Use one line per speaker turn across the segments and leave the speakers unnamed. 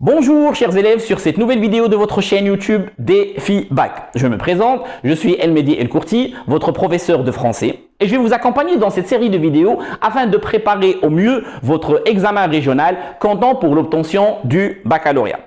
Bonjour chers élèves sur cette nouvelle vidéo de votre chaîne YouTube Défi Bac. Je me présente, je suis El-Mehdi El-Kourti, votre professeur de français et je vais vous accompagner dans cette série de vidéos afin de préparer au mieux votre examen régional comptant pour l'obtention du baccalauréat.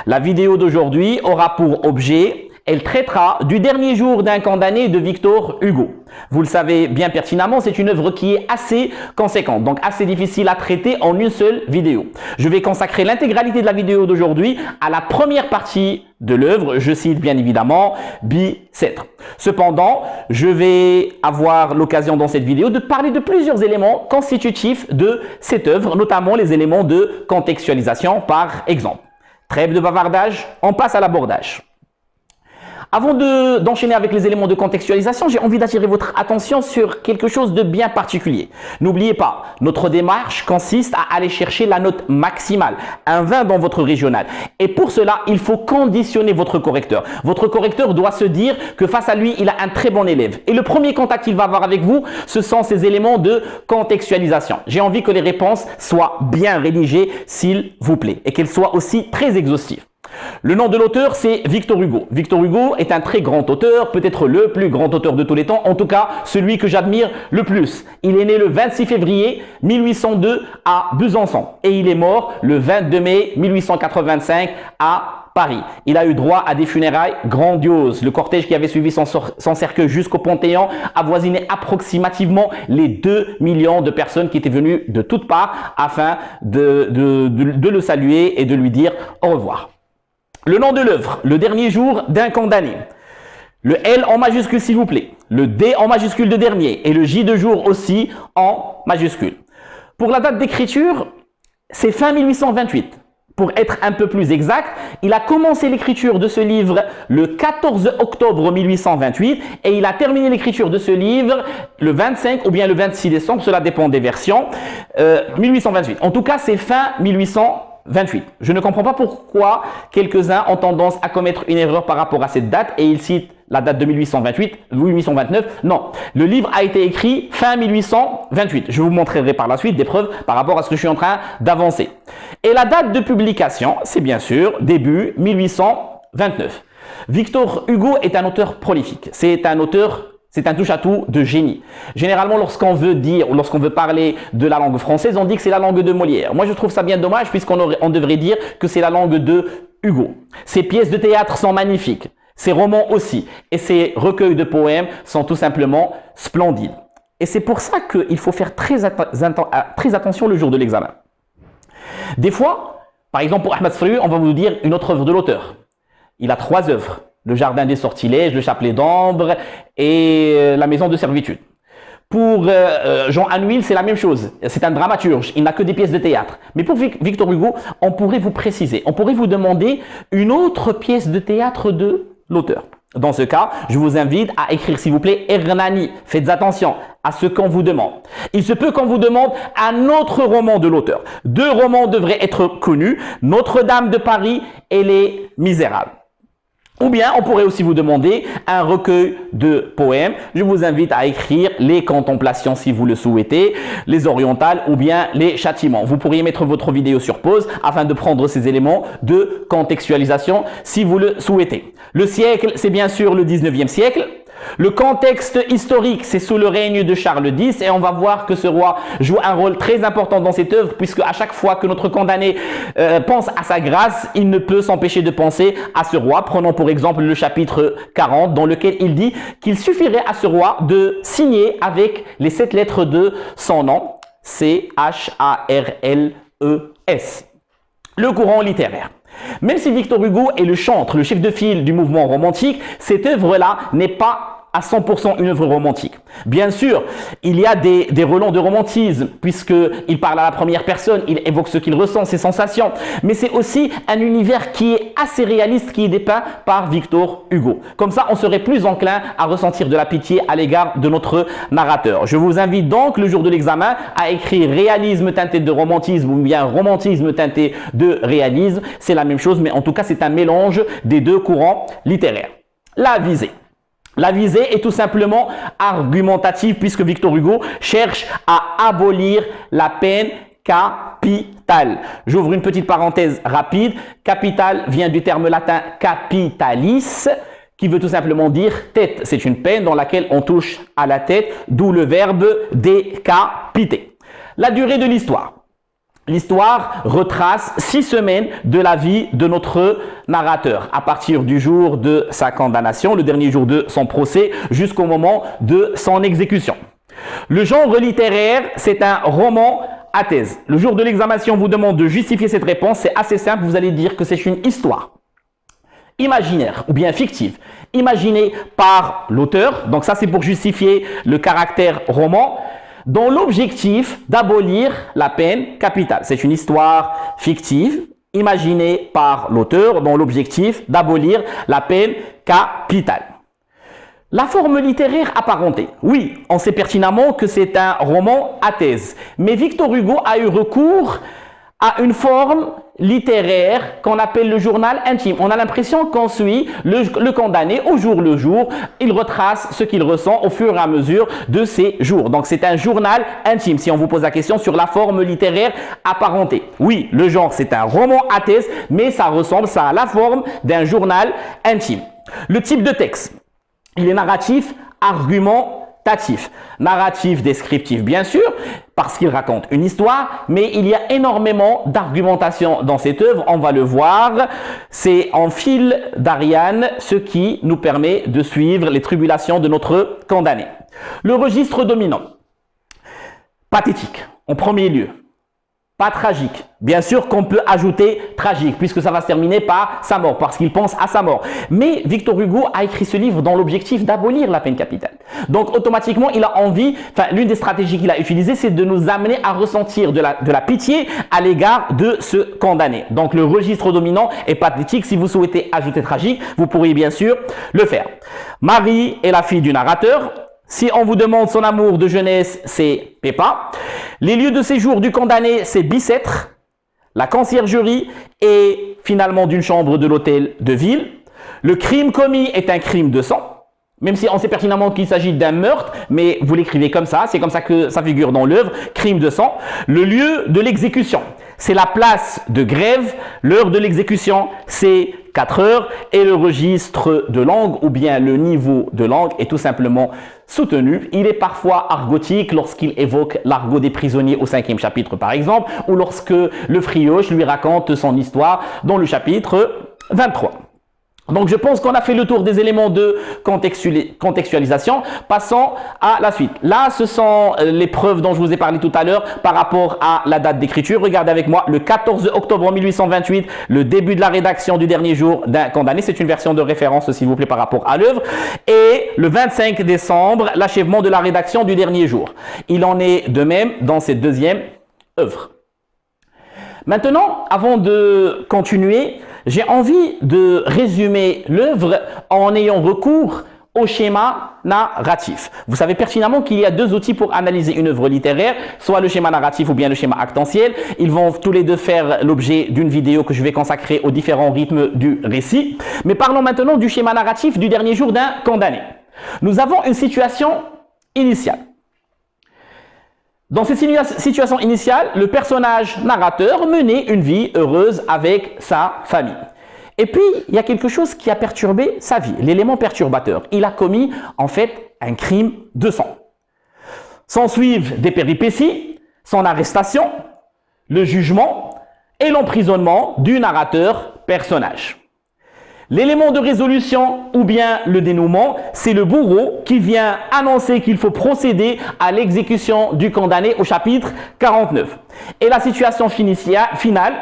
La vidéo d'aujourd'hui aura pour objet, elle traitera du dernier jour d'un condamné de Victor Hugo. Vous le savez bien pertinemment, c'est une œuvre qui est assez conséquente, donc assez difficile à traiter en une seule vidéo. Je vais consacrer l'intégralité de la vidéo d'aujourd'hui à la première partie de l'œuvre, je cite bien évidemment Bicêtre. Cependant, je vais avoir l'occasion dans cette vidéo de parler de plusieurs éléments constitutifs de cette œuvre, notamment les éléments de contextualisation par exemple. Trêve de bavardage, on passe à l'abordage. Avant d'enchaîner avec les éléments de contextualisation, j'ai envie d'attirer votre attention sur quelque chose de bien particulier. N'oubliez pas, notre démarche consiste à aller chercher la note maximale, un 20 dans votre régional. Et pour cela, il faut conditionner votre correcteur. Votre correcteur doit se dire que face à lui, il a un très bon élève. Et le premier contact qu'il va avoir avec vous, ce sont ces éléments de contextualisation. J'ai envie que les réponses soient bien rédigées, s'il vous plaît, et qu'elles soient aussi très exhaustives. Le nom de l'auteur, c'est Victor Hugo. Victor Hugo est un très grand auteur, peut-être le plus grand auteur de tous les temps, en tout cas celui que j'admire le plus. Il est né le 26 février 1802 à Besançon et il est mort le 22 mai 1885 à Paris. Il a eu droit à des funérailles grandioses. Le cortège qui avait suivi son cercueil jusqu'au Panthéon avoisinait approximativement les 2 millions de personnes qui étaient venues de toutes parts afin de le saluer et de lui dire au revoir. Le nom de l'œuvre, le dernier jour d'un condamné. Le L en majuscule s'il vous plaît, le D en majuscule de dernier et le J de jour aussi en majuscule. Pour la date d'écriture, c'est fin 1828. Pour être un peu plus exact, il a commencé l'écriture de ce livre le 14 octobre 1828 et il a terminé l'écriture de ce livre le 25 ou bien le 26 décembre, cela dépend des versions, 1828. En tout cas, c'est fin 1828. Je ne comprends pas pourquoi quelques-uns ont tendance à commettre une erreur par rapport à cette date et ils citent la date de 1828 ou 1829. Non, le livre a été écrit fin 1828. Je vous montrerai par la suite des preuves par rapport à ce que je suis en train d'avancer. Et la date de publication, c'est bien sûr début 1829. Victor Hugo est un auteur prolifique. C'est un touche-à-tout de génie. Généralement, lorsqu'on veut dire ou lorsqu'on veut parler de la langue française, on dit que c'est la langue de Molière. Moi, je trouve ça bien dommage puisqu'on devrait dire que c'est la langue de Hugo. Ses pièces de théâtre sont magnifiques. Ses romans aussi. Et ses recueils de poèmes sont tout simplement splendides. Et c'est pour ça qu'il faut faire très attention le jour de l'examen. Des fois, par exemple pour Ahmed Sfrioui, on va vous dire une autre œuvre de l'auteur. Il a 3 œuvres. Le Jardin des Sortilèges, le Chapelet d'Ambre et la Maison de Servitude. Pour Jean Anouilh, c'est la même chose. C'est un dramaturge. Il n'a que des pièces de théâtre. Mais pour Victor Hugo, on pourrait vous préciser. On pourrait vous demander une autre pièce de théâtre de l'auteur. Dans ce cas, je vous invite à écrire s'il vous plaît Hernani. Faites attention à ce qu'on vous demande. Il se peut qu'on vous demande un autre roman de l'auteur. 2 romans devraient être connus. Notre-Dame de Paris et Les Misérables. Ou bien, on pourrait aussi vous demander un recueil de poèmes. Je vous invite à écrire les Contemplations si vous le souhaitez, les Orientales ou bien les Châtiments. Vous pourriez mettre votre vidéo sur pause afin de prendre ces éléments de contextualisation si vous le souhaitez. Le siècle, c'est bien sûr le 19e siècle. Le contexte historique, c'est sous le règne de Charles X et on va voir que ce roi joue un rôle très important dans cette œuvre puisque à chaque fois que notre condamné pense à sa grâce, il ne peut s'empêcher de penser à ce roi. Prenons pour exemple le chapitre 40 dans lequel il dit qu'il suffirait à ce roi de signer avec les 7 lettres de son nom, C-H-A-R-L-E-S. Le courant littéraire. Même si Victor Hugo est le chantre, le chef de file du mouvement romantique, cette œuvre-là n'est pas à 100% une œuvre romantique. Bien sûr, il y a des relents de romantisme puisqu'il parle à la première personne, il évoque ce qu'il ressent, ses sensations. Mais c'est aussi un univers qui est assez réaliste, qui est dépeint par Victor Hugo. Comme ça, on serait plus enclin à ressentir de la pitié à l'égard de notre narrateur. Je vous invite donc le jour de l'examen à écrire réalisme teinté de romantisme ou bien romantisme teinté de réalisme. C'est la même chose, mais en tout cas, c'est un mélange des 2 courants littéraires. La visée. La visée est tout simplement argumentative puisque Victor Hugo cherche à abolir la peine capital. J'ouvre une petite parenthèse rapide. Capital vient du terme latin capitalis, qui veut tout simplement dire tête. C'est une peine dans laquelle on touche à la tête, d'où le verbe décapiter. La durée de l'histoire. L'histoire retrace 6 semaines de la vie de notre narrateur, à partir du jour de sa condamnation, le dernier jour de son procès, jusqu'au moment de son exécution. Le genre littéraire, c'est un roman à thèse. Le jour de l'examination, on vous demande de justifier cette réponse. C'est assez simple, vous allez dire que c'est une histoire imaginaire ou bien fictive, imaginée par l'auteur. Donc ça, c'est pour justifier le caractère roman, dont l'objectif d'abolir la peine capitale. C'est une histoire fictive, imaginée par l'auteur, dont l'objectif d'abolir la peine capitale. La forme littéraire apparentée. Oui, on sait pertinemment que c'est un roman à thèse, mais Victor Hugo a eu recours à une forme littéraire qu'on appelle le journal intime. On a l'impression qu'on suit le condamné au jour le jour. Il retrace ce qu'il ressent au fur et à mesure de ses jours. Donc c'est un journal intime. Si on vous pose la question sur la forme littéraire apparentée. Oui, le genre c'est un roman à thèse, mais ça ressemble, ça a la forme d'un journal intime. Le type de texte, il est narratif, argumentatif. Narratif, descriptif, bien sûr, parce qu'il raconte une histoire, mais il y a énormément d'argumentation dans cette œuvre, on va le voir. C'est en fil d'Ariane, ce qui nous permet de suivre les tribulations de notre condamné. Le registre dominant. Pathétique, en premier lieu. Pas tragique. Bien sûr qu'on peut ajouter tragique, puisque ça va se terminer par sa mort, parce qu'il pense à sa mort. Mais Victor Hugo a écrit ce livre dans l'objectif d'abolir la peine capitale. Donc automatiquement, il a envie, l'une des stratégies qu'il a utilisées, c'est de nous amener à ressentir de la pitié à l'égard de ce condamné. Donc le registre dominant est pathétique. Si vous souhaitez ajouter tragique, vous pourriez bien sûr le faire. Marie est la fille du narrateur. Si on vous demande son amour de jeunesse, c'est Pépa. Les lieux de séjour du condamné, c'est Bicêtre, la conciergerie et finalement d'une chambre de l'hôtel de ville. Le crime commis est un crime de sang, même si on sait pertinemment qu'il s'agit d'un meurtre, mais vous l'écrivez comme ça, c'est comme ça que ça figure dans l'œuvre, crime de sang. Le lieu de l'exécution, c'est la place de grève. L'heure de l'exécution, c'est 4 heures. Et le registre de langue ou bien le niveau de langue est tout simplement soutenu. Il est parfois argotique lorsqu'il évoque l'argot des prisonniers au 5e chapitre par exemple, ou lorsque le frioche lui raconte son histoire dans le chapitre 23. Donc je pense qu'on a fait le tour des éléments de contextualisation. Passons à la suite. Là, ce sont les preuves dont je vous ai parlé tout à l'heure par rapport à la date d'écriture. Regardez avec moi, le 14 octobre 1828, le début de la rédaction du dernier jour d'un condamné. C'est une version de référence, s'il vous plaît, par rapport à l'œuvre. Et le 25 décembre, l'achèvement de la rédaction du dernier jour. Il en est de même dans cette deuxième œuvre. Maintenant, avant de continuer, j'ai envie de résumer l'œuvre en ayant recours au schéma narratif. Vous savez pertinemment qu'il y a 2 outils pour analyser une œuvre littéraire, soit le schéma narratif ou bien le schéma actantiel. Ils vont tous les deux faire l'objet d'une vidéo que je vais consacrer aux différents rythmes du récit. Mais parlons maintenant du schéma narratif du dernier jour d'un condamné. Nous avons une situation initiale. Dans cette situation initiale, le personnage narrateur menait une vie heureuse avec sa famille. Et puis, il y a quelque chose qui a perturbé sa vie, l'élément perturbateur. Il a commis, en fait, un crime de sang. S'ensuivent des péripéties, son arrestation, le jugement et l'emprisonnement du narrateur personnage. L'élément de résolution ou bien le dénouement, c'est le bourreau qui vient annoncer qu'il faut procéder à l'exécution du condamné au chapitre 49. Et la situation finale,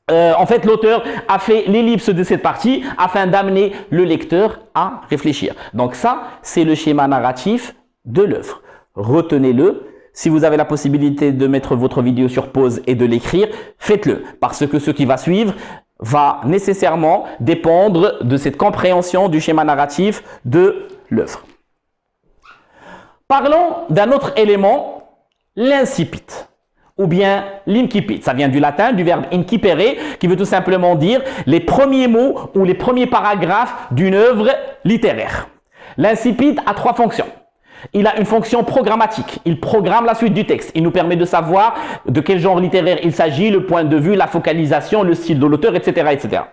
en fait, l'auteur a fait l'ellipse de cette partie afin d'amener le lecteur à réfléchir. Donc ça, c'est le schéma narratif de l'œuvre. Retenez-le. Si vous avez la possibilité de mettre votre vidéo sur pause et de l'écrire, faites-le. Parce que ce qui va suivre va nécessairement dépendre de cette compréhension du schéma narratif de l'œuvre. Parlons d'un autre élément, l'incipit, ou bien l'incipit. Ça vient du latin, du verbe incipere, qui veut tout simplement dire les premiers mots ou les premiers paragraphes d'une œuvre littéraire. L'incipit a 3 fonctions. Il a une fonction programmatique. Il programme la suite du texte. Il nous permet de savoir de quel genre littéraire il s'agit, le point de vue, la focalisation, le style de l'auteur, etc., etc.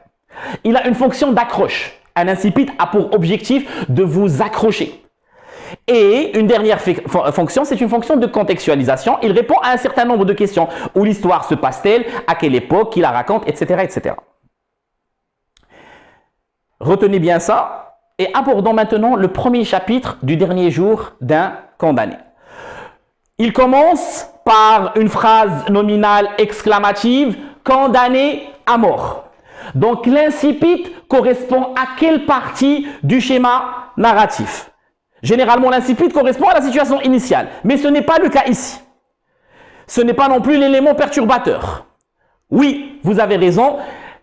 Il a une fonction d'accroche. Un incipit a pour objectif de vous accrocher. Et une dernière fonction, c'est une fonction de contextualisation. Il répond à un certain nombre de questions. Où l'histoire se passe-t-elle? À quelle époque? Qui la raconte? Etc., etc. Retenez bien ça. Et abordons maintenant le premier chapitre du dernier jour d'un condamné. Il commence par une phrase nominale exclamative, condamné à mort. Donc l'incipit correspond à quelle partie du schéma narratif? Généralement, l'incipit correspond à la situation initiale, mais ce n'est pas le cas ici. Ce n'est pas non plus l'élément perturbateur. Oui, vous avez raison.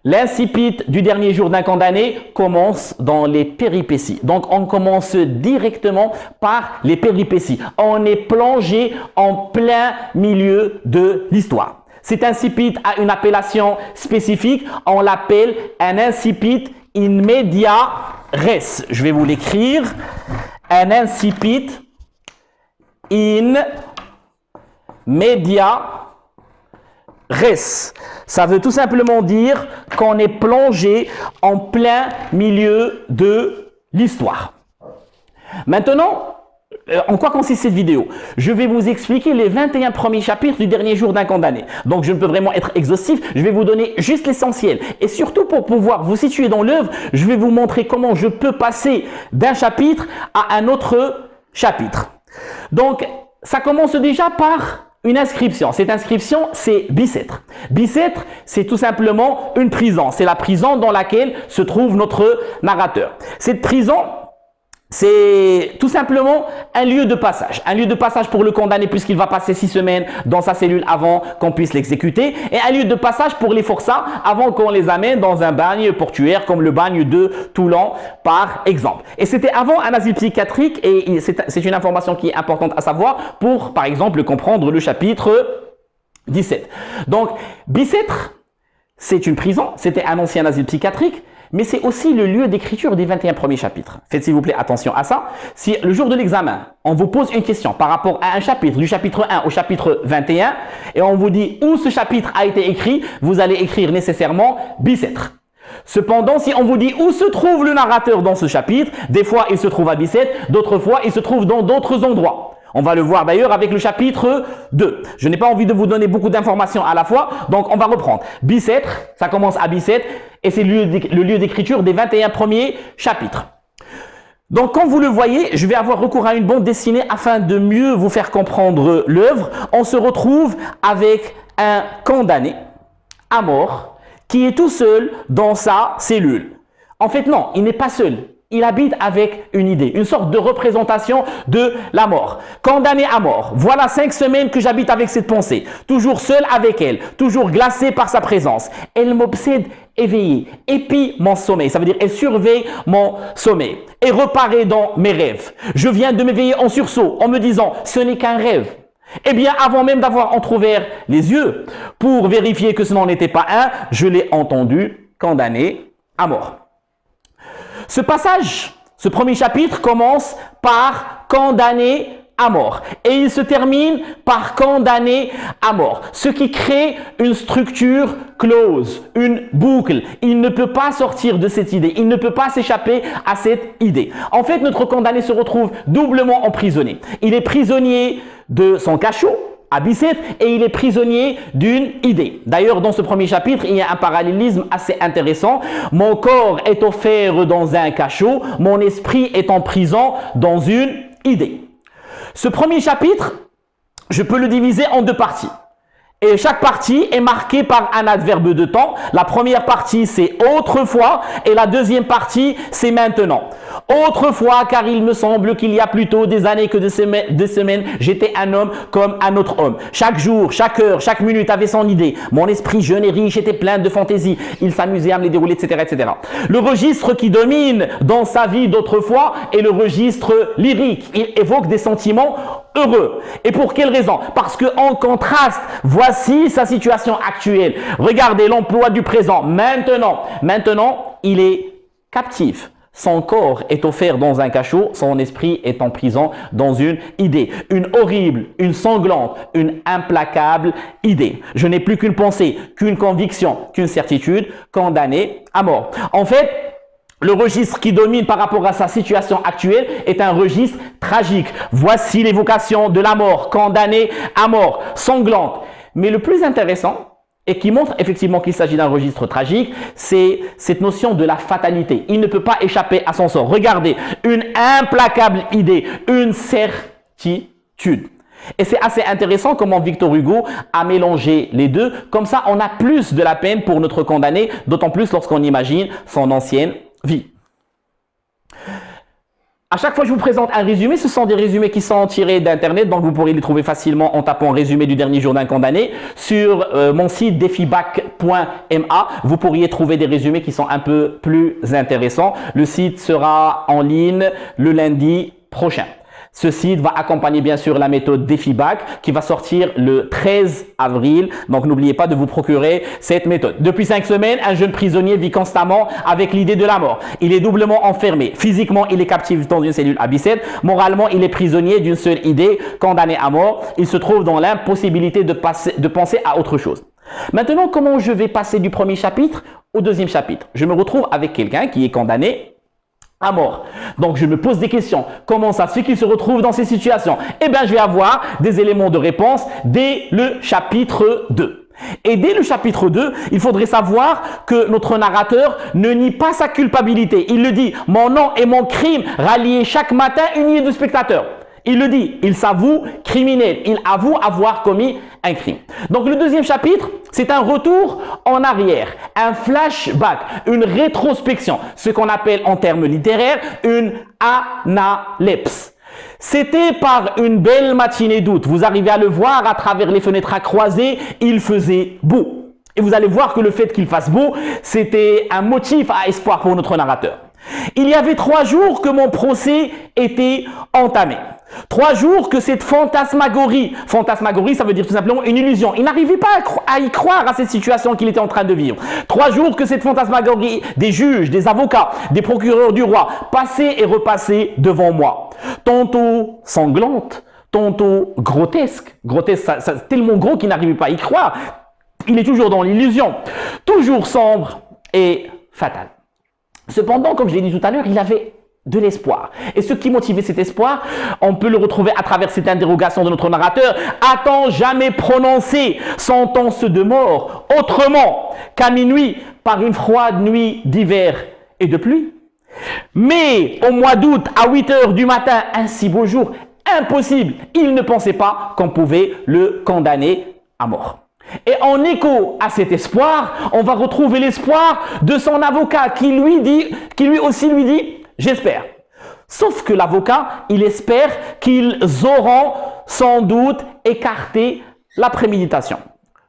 L'incipit du dernier jour d'un condamné commence dans les péripéties. Donc, on commence directement par les péripéties. On est plongé en plein milieu de l'histoire. Cet incipit a une appellation spécifique. On l'appelle un incipit in media res. Je vais vous l'écrire. Un incipit in media res. Ça veut tout simplement dire qu'on est plongé en plein milieu de l'histoire. Maintenant, en quoi consiste cette vidéo? Je vais vous expliquer les 21 premiers chapitres du dernier jour d'un condamné. Donc, je ne peux vraiment être exhaustif. Je vais vous donner juste l'essentiel. Et surtout, pour pouvoir vous situer dans l'œuvre, je vais vous montrer comment je peux passer d'un chapitre à un autre chapitre. Donc, ça commence déjà par une inscription. Cette inscription, c'est Bicêtre. Bicêtre, c'est tout simplement une prison. C'est la prison dans laquelle se trouve notre narrateur. Cette prison, c'est tout simplement un lieu de passage. Un lieu de passage pour le condamné puisqu'il va passer 6 semaines dans sa cellule avant qu'on puisse l'exécuter. Et un lieu de passage pour les forçats avant qu'on les amène dans un bagne portuaire comme le bagne de Toulon par exemple. Et c'était avant un asile psychiatrique et c'est une information qui est importante à savoir pour par exemple comprendre le chapitre 17. Donc Bicêtre, c'est une prison, c'était un ancien asile psychiatrique. Mais c'est aussi le lieu d'écriture des 21 premiers chapitres. Faites s'il vous plaît attention à ça. Si le jour de l'examen, on vous pose une question par rapport à un chapitre, du chapitre 1 au chapitre 21, et on vous dit où ce chapitre a été écrit, vous allez écrire nécessairement Bicêtre. Cependant, si on vous dit où se trouve le narrateur dans ce chapitre, des fois il se trouve à Bicêtre, d'autres fois il se trouve dans d'autres endroits. On va le voir d'ailleurs avec le chapitre 2. Je n'ai pas envie de vous donner beaucoup d'informations à la fois, donc on va reprendre. Bicêtre, ça commence à Bicêtre et c'est le lieu d'écriture des 21 premiers chapitres. Donc comme vous le voyez, je vais avoir recours à une bande dessinée afin de mieux vous faire comprendre l'œuvre. On se retrouve avec un condamné à mort qui est tout seul dans sa cellule. En fait non, il n'est pas seul. Il habite avec une idée, une sorte de représentation de la mort. Condamné à mort. Voilà 5 semaines que j'habite avec cette pensée. Toujours seul avec elle. Toujours glacé par sa présence. Elle m'obsède éveillé. Épie mon sommeil. Ça veut dire elle surveille mon sommeil. Et reparaît dans mes rêves. Je viens de m'éveiller en sursaut en me disant ce n'est qu'un rêve. Eh bien, avant même d'avoir entrouvert les yeux pour vérifier que ce n'en était pas un, je l'ai entendu condamné à mort. Ce passage, ce premier chapitre commence par condamné à mort et il se termine par condamné à mort, ce qui crée une structure close, une boucle. Il ne peut pas sortir de cette idée, il ne peut pas s'échapper à cette idée. En fait, notre condamné se retrouve doublement emprisonné. Il est prisonnier de son cachot à Bicêtre et il est prisonnier d'une idée. D'ailleurs, dans ce premier chapitre, il y a un parallélisme assez intéressant. Mon corps est offert dans un cachot, mon esprit est en prison dans une idée. Ce premier chapitre, je peux le diviser en 2 parties. Et chaque partie est marquée par un adverbe de temps. La première partie, c'est autrefois et la deuxième partie, c'est maintenant. Autrefois, car il me semble qu'il y a plutôt des années que des semaines, j'étais un homme comme un autre homme. Chaque jour, chaque heure, chaque minute avait son idée. Mon esprit jeune et riche était plein de fantaisie. Il s'amusait à me les dérouler, etc., etc. Le registre qui domine dans sa vie d'autrefois est le registre lyrique. Il évoque des sentiments heureux. Et pour quelle raison? Parce que en contraste, voici sa situation actuelle. Regardez l'emploi du présent. Maintenant, il est captif Son corps est offert dans un cachot, son esprit est en prison dans une idée. Une horrible, une sanglante, une implacable idée. Je n'ai plus qu'une pensée, qu'une conviction, qu'une certitude, condamné à mort. En fait, le registre qui domine par rapport à sa situation actuelle est un registre tragique. Voici l'évocation de la mort, condamné à mort, sanglante. Mais le plus intéressant, et qui montre effectivement qu'il s'agit d'un registre tragique, c'est cette notion de la fatalité. Il ne peut pas échapper à son sort. Regardez, une implacable idée, une certitude. Et c'est assez intéressant comment Victor Hugo a mélangé les deux. Comme ça, on a plus de la peine pour notre condamné, d'autant plus lorsqu'on imagine son ancienne vie. À chaque fois que je vous présente un résumé, ce sont des résumés qui sont tirés d'Internet, donc vous pourrez les trouver facilement en tapant résumé du dernier jour d'un condamné. Sur mon site defibac.ma, vous pourriez trouver des résumés qui sont un peu plus intéressants. Le site sera en ligne le lundi prochain. Ce site va accompagner bien sûr la méthode DefiBac qui va sortir le 13 avril. Donc n'oubliez pas de vous procurer cette méthode. Depuis 5 semaines, un jeune prisonnier vit constamment avec l'idée de la mort. Il est doublement enfermé. Physiquement, il est captif dans une cellule à bicêtre. Moralement, il est prisonnier d'une seule idée, condamné à mort. Il se trouve dans l'impossibilité de penser à autre chose. Maintenant, comment je vais passer du premier chapitre au deuxième chapitre? Je me retrouve avec quelqu'un qui est condamné à mort. Donc, je me pose des questions. Comment ça se fait qu'il se retrouve dans ces situations? Eh bien, je vais avoir des éléments de réponse dès le chapitre 2. Et dès le chapitre 2, il faudrait savoir que notre narrateur ne nie pas sa culpabilité. Il le dit, mon nom et mon crime ralliés chaque matin une nuée de spectateurs. Il le dit, il s'avoue criminel, il avoue avoir commis un crime. Donc le deuxième chapitre, c'est un retour en arrière, un flashback, une rétrospection, ce qu'on appelle en termes littéraires une analepse. C'était par une belle matinée d'août, vous arrivez à le voir à travers les fenêtres à croisées, il faisait beau. Et vous allez voir que le fait qu'il fasse beau, c'était un motif à espoir pour notre narrateur. Il y avait 3 jours que mon procès était entamé. 3 jours que cette fantasmagorie, ça veut dire tout simplement une illusion. Il n'arrivait pas à y croire à cette situation qu'il était en train de vivre. 3 jours que cette fantasmagorie des juges, des avocats, des procureurs du roi passait et repassait devant moi. Tantôt sanglante, tantôt grotesque. Grotesque, c'est tellement gros qu'il n'arrivait pas à y croire. Il est toujours dans l'illusion. Toujours sombre et fatal. Cependant, comme je l'ai dit tout à l'heure, il avait de l'espoir. Et ce qui motivait cet espoir, on peut le retrouver à travers cette interrogation de notre narrateur. A-t-on jamais prononcé sentence de mort autrement qu'à minuit par une froide nuit d'hiver et de pluie? Mais au mois d'août, à 8 heures du matin, un si beau jour, impossible. Il ne pensait pas qu'on pouvait le condamner à mort. Et en écho à cet espoir, on va retrouver l'espoir de son avocat qui lui aussi lui dit « j'espère ». Sauf que l'avocat, il espère qu'ils auront sans doute écarté la préméditation.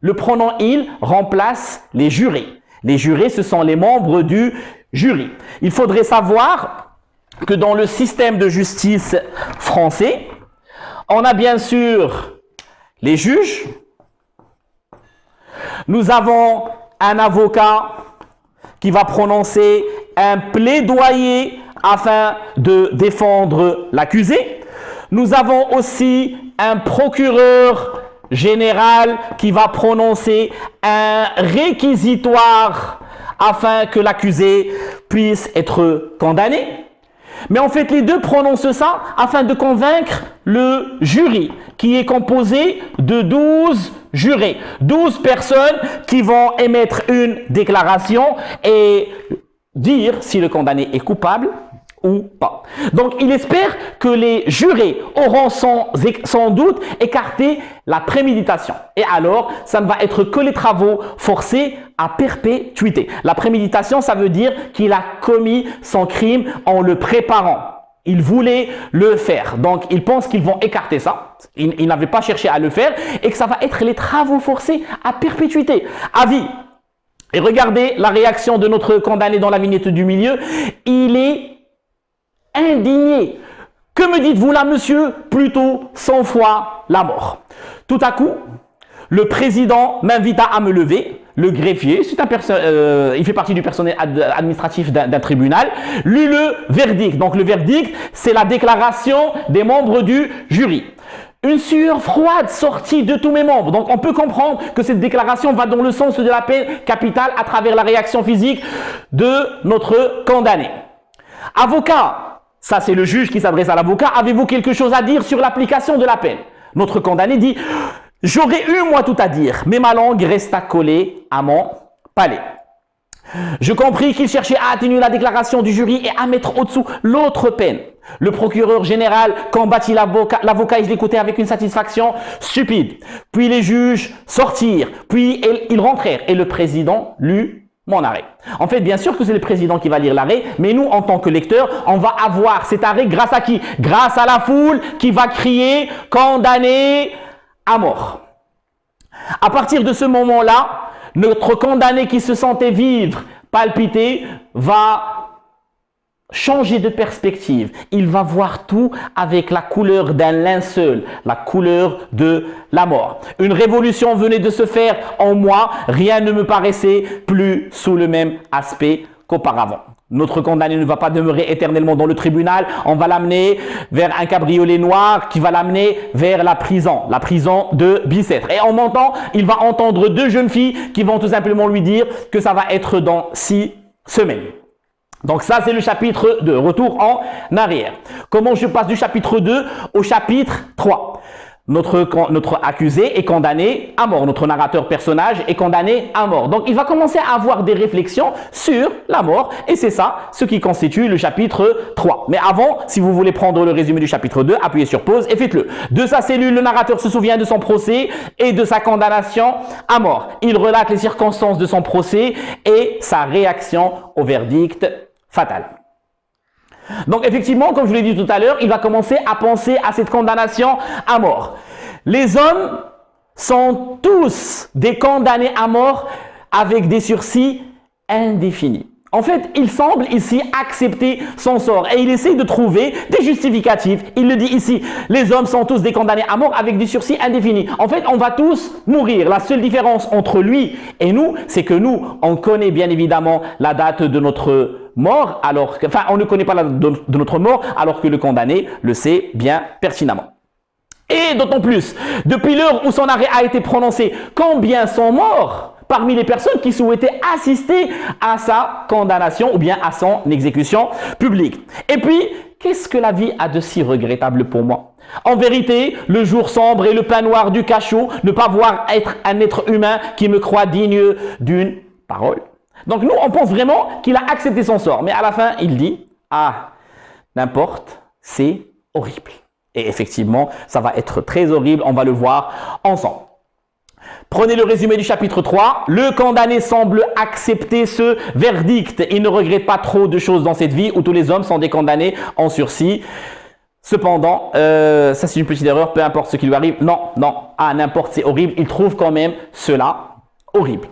Le pronom « il » remplace les jurés. Les jurés, ce sont les membres du jury. Il faudrait savoir que dans le système de justice français, on a bien sûr les juges. Nous avons un avocat qui va prononcer un plaidoyer afin de défendre l'accusé. Nous avons aussi un procureur général qui va prononcer un réquisitoire afin que l'accusé puisse être condamné. Mais en fait, les deux prononcent ça afin de convaincre le jury qui est composé de 12 jurés. 12 personnes qui vont émettre une déclaration et dire si le condamné est coupable ou pas. Donc, il espère que les jurés auront sans doute écarté la préméditation. Et alors, ça ne va être que les travaux forcés à perpétuité. La préméditation, ça veut dire qu'il a commis son crime en le préparant. Il voulait le faire. Donc, il pense qu'ils vont écarter ça. Il n'avait pas cherché à le faire et que ça va être les travaux forcés à perpétuité, à vie. Et regardez la réaction de notre condamné dans la vignette du milieu. Il est indigné. Que me dites-vous là, monsieur? Plutôt 100 fois la mort. Tout à coup, le président m'invita à me lever. le greffier, il fait partie du personnel administratif d'un tribunal, lut le verdict. Donc le verdict, c'est la déclaration des membres du jury. Une sueur froide sortie de tous mes membres. Donc on peut comprendre que cette déclaration va dans le sens de la peine capitale à travers la réaction physique de notre condamné. Avocat, ça c'est le juge qui s'adresse à l'avocat, avez-vous quelque chose à dire sur l'application de la peine? Notre condamné dit: j'aurais eu moi tout à dire, mais ma langue resta collée à mon palais. Je compris qu'il cherchait à atténuer la déclaration du jury et à mettre au-dessous l'autre peine. Le procureur général combattit l'avocat et je l'écoutais avec une satisfaction stupide. Puis les juges sortirent, puis ils rentrèrent et le président lut mon arrêt. En fait, bien sûr que c'est le président qui va lire l'arrêt, mais nous, en tant que lecteurs, on va avoir cet arrêt grâce à qui? Grâce à la foule qui va crier « condamné à mort ». À partir de ce moment-là, notre condamné qui se sentait vivre, palpiter, va changer de perspective. Il va voir tout avec la couleur d'un linceul, la couleur de la mort. Une révolution venait de se faire en moi, rien ne me paraissait plus sous le même aspect qu'auparavant. Notre condamné ne va pas demeurer éternellement dans le tribunal, on va l'amener vers un cabriolet noir qui va l'amener vers la prison de Bicêtre. Et en montant, il va entendre deux jeunes filles qui vont tout simplement lui dire que ça va être dans 6 semaines. Donc ça, c'est le chapitre 2, retour en arrière. Comment je passe du chapitre 2 au chapitre 3? Notre accusé est condamné à mort. Notre narrateur personnage est condamné à mort. Donc, il va commencer à avoir des réflexions sur la mort. Et c'est ça, ce qui constitue le chapitre 3. Mais avant, si vous voulez prendre le résumé du chapitre 2, appuyez sur pause et faites-le. De sa cellule, le narrateur se souvient de son procès et de sa condamnation à mort. Il relate les circonstances de son procès et sa réaction au verdict fatal. Donc effectivement, comme je vous l'ai dit tout à l'heure, il va commencer à penser à cette condamnation à mort. Les hommes sont tous des condamnés à mort avec des sursis indéfinis. En fait, il semble ici accepter son sort et il essaie de trouver des justificatifs. Il le dit ici, les hommes sont tous des condamnés à mort avec des sursis indéfinis. En fait, on va tous mourir. La seule différence entre lui et nous, c'est que nous, on connaît bien évidemment la date de notre mort, on ne connaît pas la date de notre mort, alors que le condamné le sait bien pertinemment. Et d'autant plus, depuis l'heure où son arrêt a été prononcé, combien sont morts parmi les personnes qui souhaitaient assister à sa condamnation ou bien à son exécution publique. Et puis, qu'est-ce que la vie a de si regrettable pour moi? En vérité, le jour sombre et le pain noir du cachot, ne pas voir être un être humain qui me croit digne d'une parole. Donc nous, on pense vraiment qu'il a accepté son sort. Mais à la fin, il dit, ah, n'importe, c'est horrible. Et effectivement, ça va être très horrible, on va le voir ensemble. Prenez le résumé du chapitre 3. Le condamné semble accepter ce verdict. Il ne regrette pas trop de choses dans cette vie où tous les hommes sont des condamnés en sursis. Cependant, ça c'est une petite erreur, peu importe ce qui lui arrive. Non, n'importe, c'est horrible. Il trouve quand même cela horrible.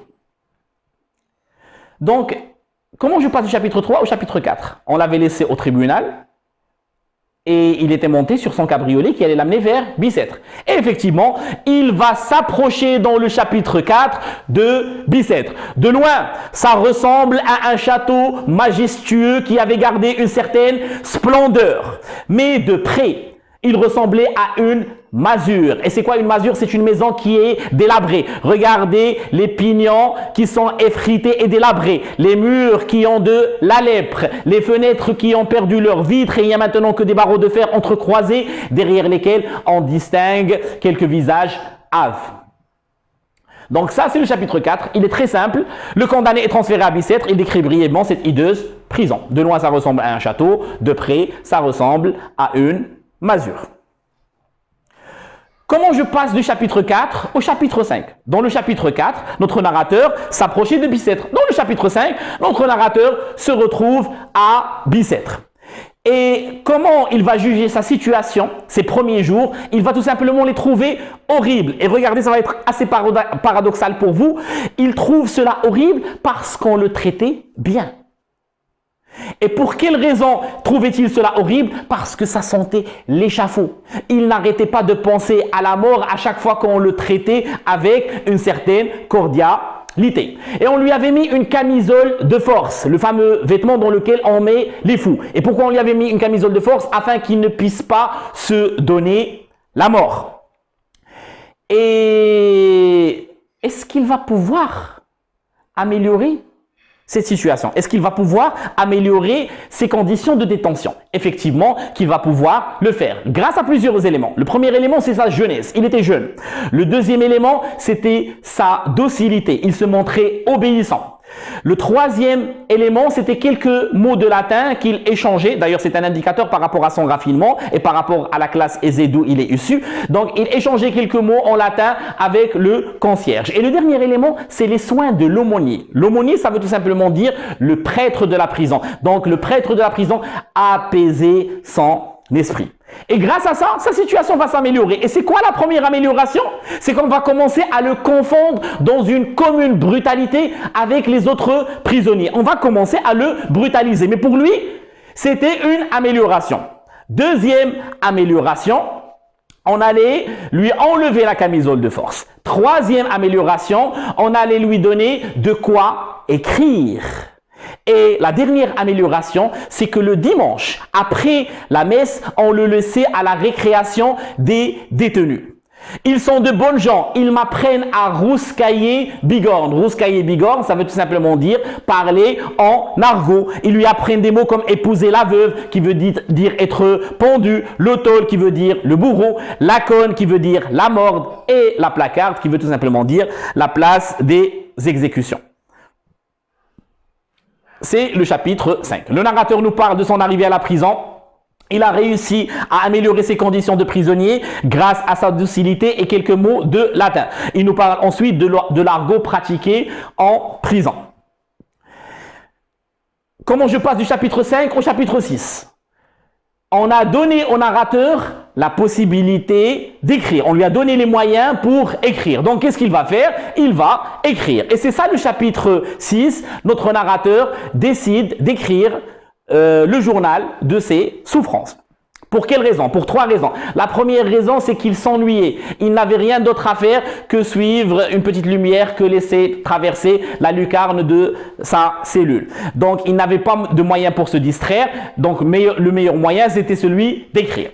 Donc, comment je passe du chapitre 3 au chapitre 4? On l'avait laissé au tribunal et il était monté sur son cabriolet qui allait l'amener vers Bicêtre. Et effectivement, il va s'approcher dans le chapitre 4 de Bicêtre. De loin, ça ressemble à un château majestueux qui avait gardé une certaine splendeur. Mais de près, il ressemblait à une masure. Et c'est quoi une masure? C'est une maison qui est délabrée. Regardez les pignons qui sont effrités et délabrés. Les murs qui ont de la lèpre. Les fenêtres qui ont perdu leurs vitres. Et il n'y a maintenant que des barreaux de fer entrecroisés derrière lesquels on distingue quelques visages hâves. Donc ça, c'est le chapitre 4. Il est très simple. Le condamné est transféré à Bicêtre. Il décrit brièvement cette hideuse prison. De loin, ça ressemble à un château. De près, ça ressemble à une masure. Comment je passe du chapitre 4 au chapitre 5? Dans le chapitre 4, notre narrateur s'approchait de Bicêtre. Dans le chapitre 5, notre narrateur se retrouve à Bicêtre. Et comment il va juger sa situation, ses premiers jours? Il va tout simplement les trouver horribles. Et regardez, ça va être assez paradoxal pour vous. Il trouve cela horrible parce qu'on le traitait bien. Et pour quelle raison trouvait-il cela horrible? Parce que ça sentait l'échafaud. Il n'arrêtait pas de penser à la mort à chaque fois qu'on le traitait avec une certaine cordialité. Et on lui avait mis une camisole de force, le fameux vêtement dans lequel on met les fous. Et pourquoi on lui avait mis une camisole de force? Afin qu'il ne puisse pas se donner la mort. Et est-ce qu'il va pouvoir améliorer cette situation? Est-ce qu'il va pouvoir améliorer ses conditions de détention? Effectivement, qu'il va pouvoir le faire grâce à plusieurs éléments. Le premier élément, c'est sa jeunesse. Il était jeune. Le deuxième élément, c'était sa docilité. Il se montrait obéissant. Le troisième élément, c'était quelques mots de latin qu'il échangeait. D'ailleurs, c'est un indicateur par rapport à son raffinement et par rapport à la classe aisée d'où il est issu. Donc, il échangeait quelques mots en latin avec le concierge. Et le dernier élément, c'est les soins de l'aumônier. L'aumônier, ça veut tout simplement dire le prêtre de la prison. Donc, le prêtre de la prison apaisait son esprit. Et grâce à ça, sa situation va s'améliorer. Et c'est quoi la première amélioration? C'est qu'on va commencer à le confondre dans une commune brutalité avec les autres prisonniers. On va commencer à le brutaliser. Mais pour lui, c'était une amélioration. Deuxième amélioration, on allait lui enlever la camisole de force. Troisième amélioration, on allait lui donner de quoi écrire. Et la dernière amélioration, c'est que le dimanche, après la messe, on le laissait à la récréation des détenus. Ils sont de bonnes gens, ils m'apprennent à rouscailler bigorne. Rouscailler bigorne, ça veut tout simplement dire parler en argot. Ils lui apprennent des mots comme épouser la veuve, qui veut dire être pendu, le tôle, qui veut dire le bourreau, la conne, qui veut dire la morde, et la placarde, qui veut tout simplement dire la place des exécutions. C'est le chapitre 5. Le narrateur nous parle de son arrivée à la prison. Il a réussi à améliorer ses conditions de prisonnier grâce à sa docilité et quelques mots de latin. Il nous parle ensuite de l'argot pratiqué en prison. Comment je passe du chapitre 5 au chapitre 6? On a donné au narrateur la possibilité d'écrire. On lui a donné les moyens pour écrire. Donc, qu'est-ce qu'il va faire? Il va écrire. Et c'est ça le chapitre 6. Notre narrateur décide d'écrire le journal de ses souffrances. Pour quelle raison? Pour trois raisons. La première raison, c'est qu'il s'ennuyait. Il n'avait rien d'autre à faire que suivre une petite lumière que laisser traverser la lucarne de sa cellule. Donc, il n'avait pas de moyen pour se distraire. Donc, le meilleur moyen, c'était celui d'écrire.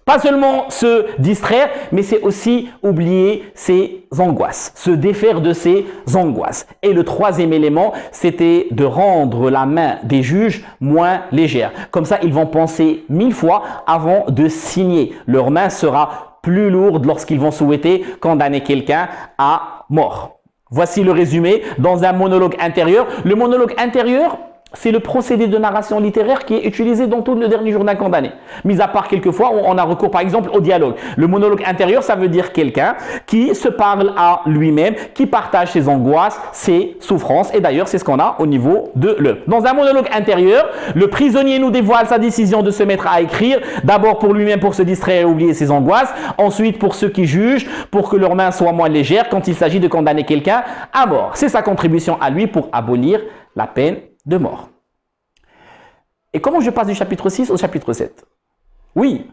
Pas seulement se distraire, mais c'est aussi oublier ses angoisses, se défaire de ses angoisses. Et le troisième élément, c'était de rendre la main des juges moins légère. Comme ça, ils vont penser 1000 fois avant de signer. Leur main sera plus lourde lorsqu'ils vont souhaiter condamner quelqu'un à mort. Voici le résumé dans un monologue intérieur. Le monologue intérieur, c'est le procédé de narration littéraire qui est utilisé dans tout le dernier journal condamné. Mis à part quelques fois où on a recours par exemple au dialogue. Le monologue intérieur, ça veut dire quelqu'un qui se parle à lui-même, qui partage ses angoisses, ses souffrances. Et d'ailleurs, c'est ce qu'on a au niveau de l'œuvre. Dans un monologue intérieur, le prisonnier nous dévoile sa décision de se mettre à écrire. D'abord pour lui-même, pour se distraire et oublier ses angoisses. Ensuite pour ceux qui jugent, pour que leurs mains soient moins légères quand il s'agit de condamner quelqu'un à mort. C'est sa contribution à lui pour abolir la peine de mort. Et comment je passe du chapitre 6 au chapitre 7? Oui,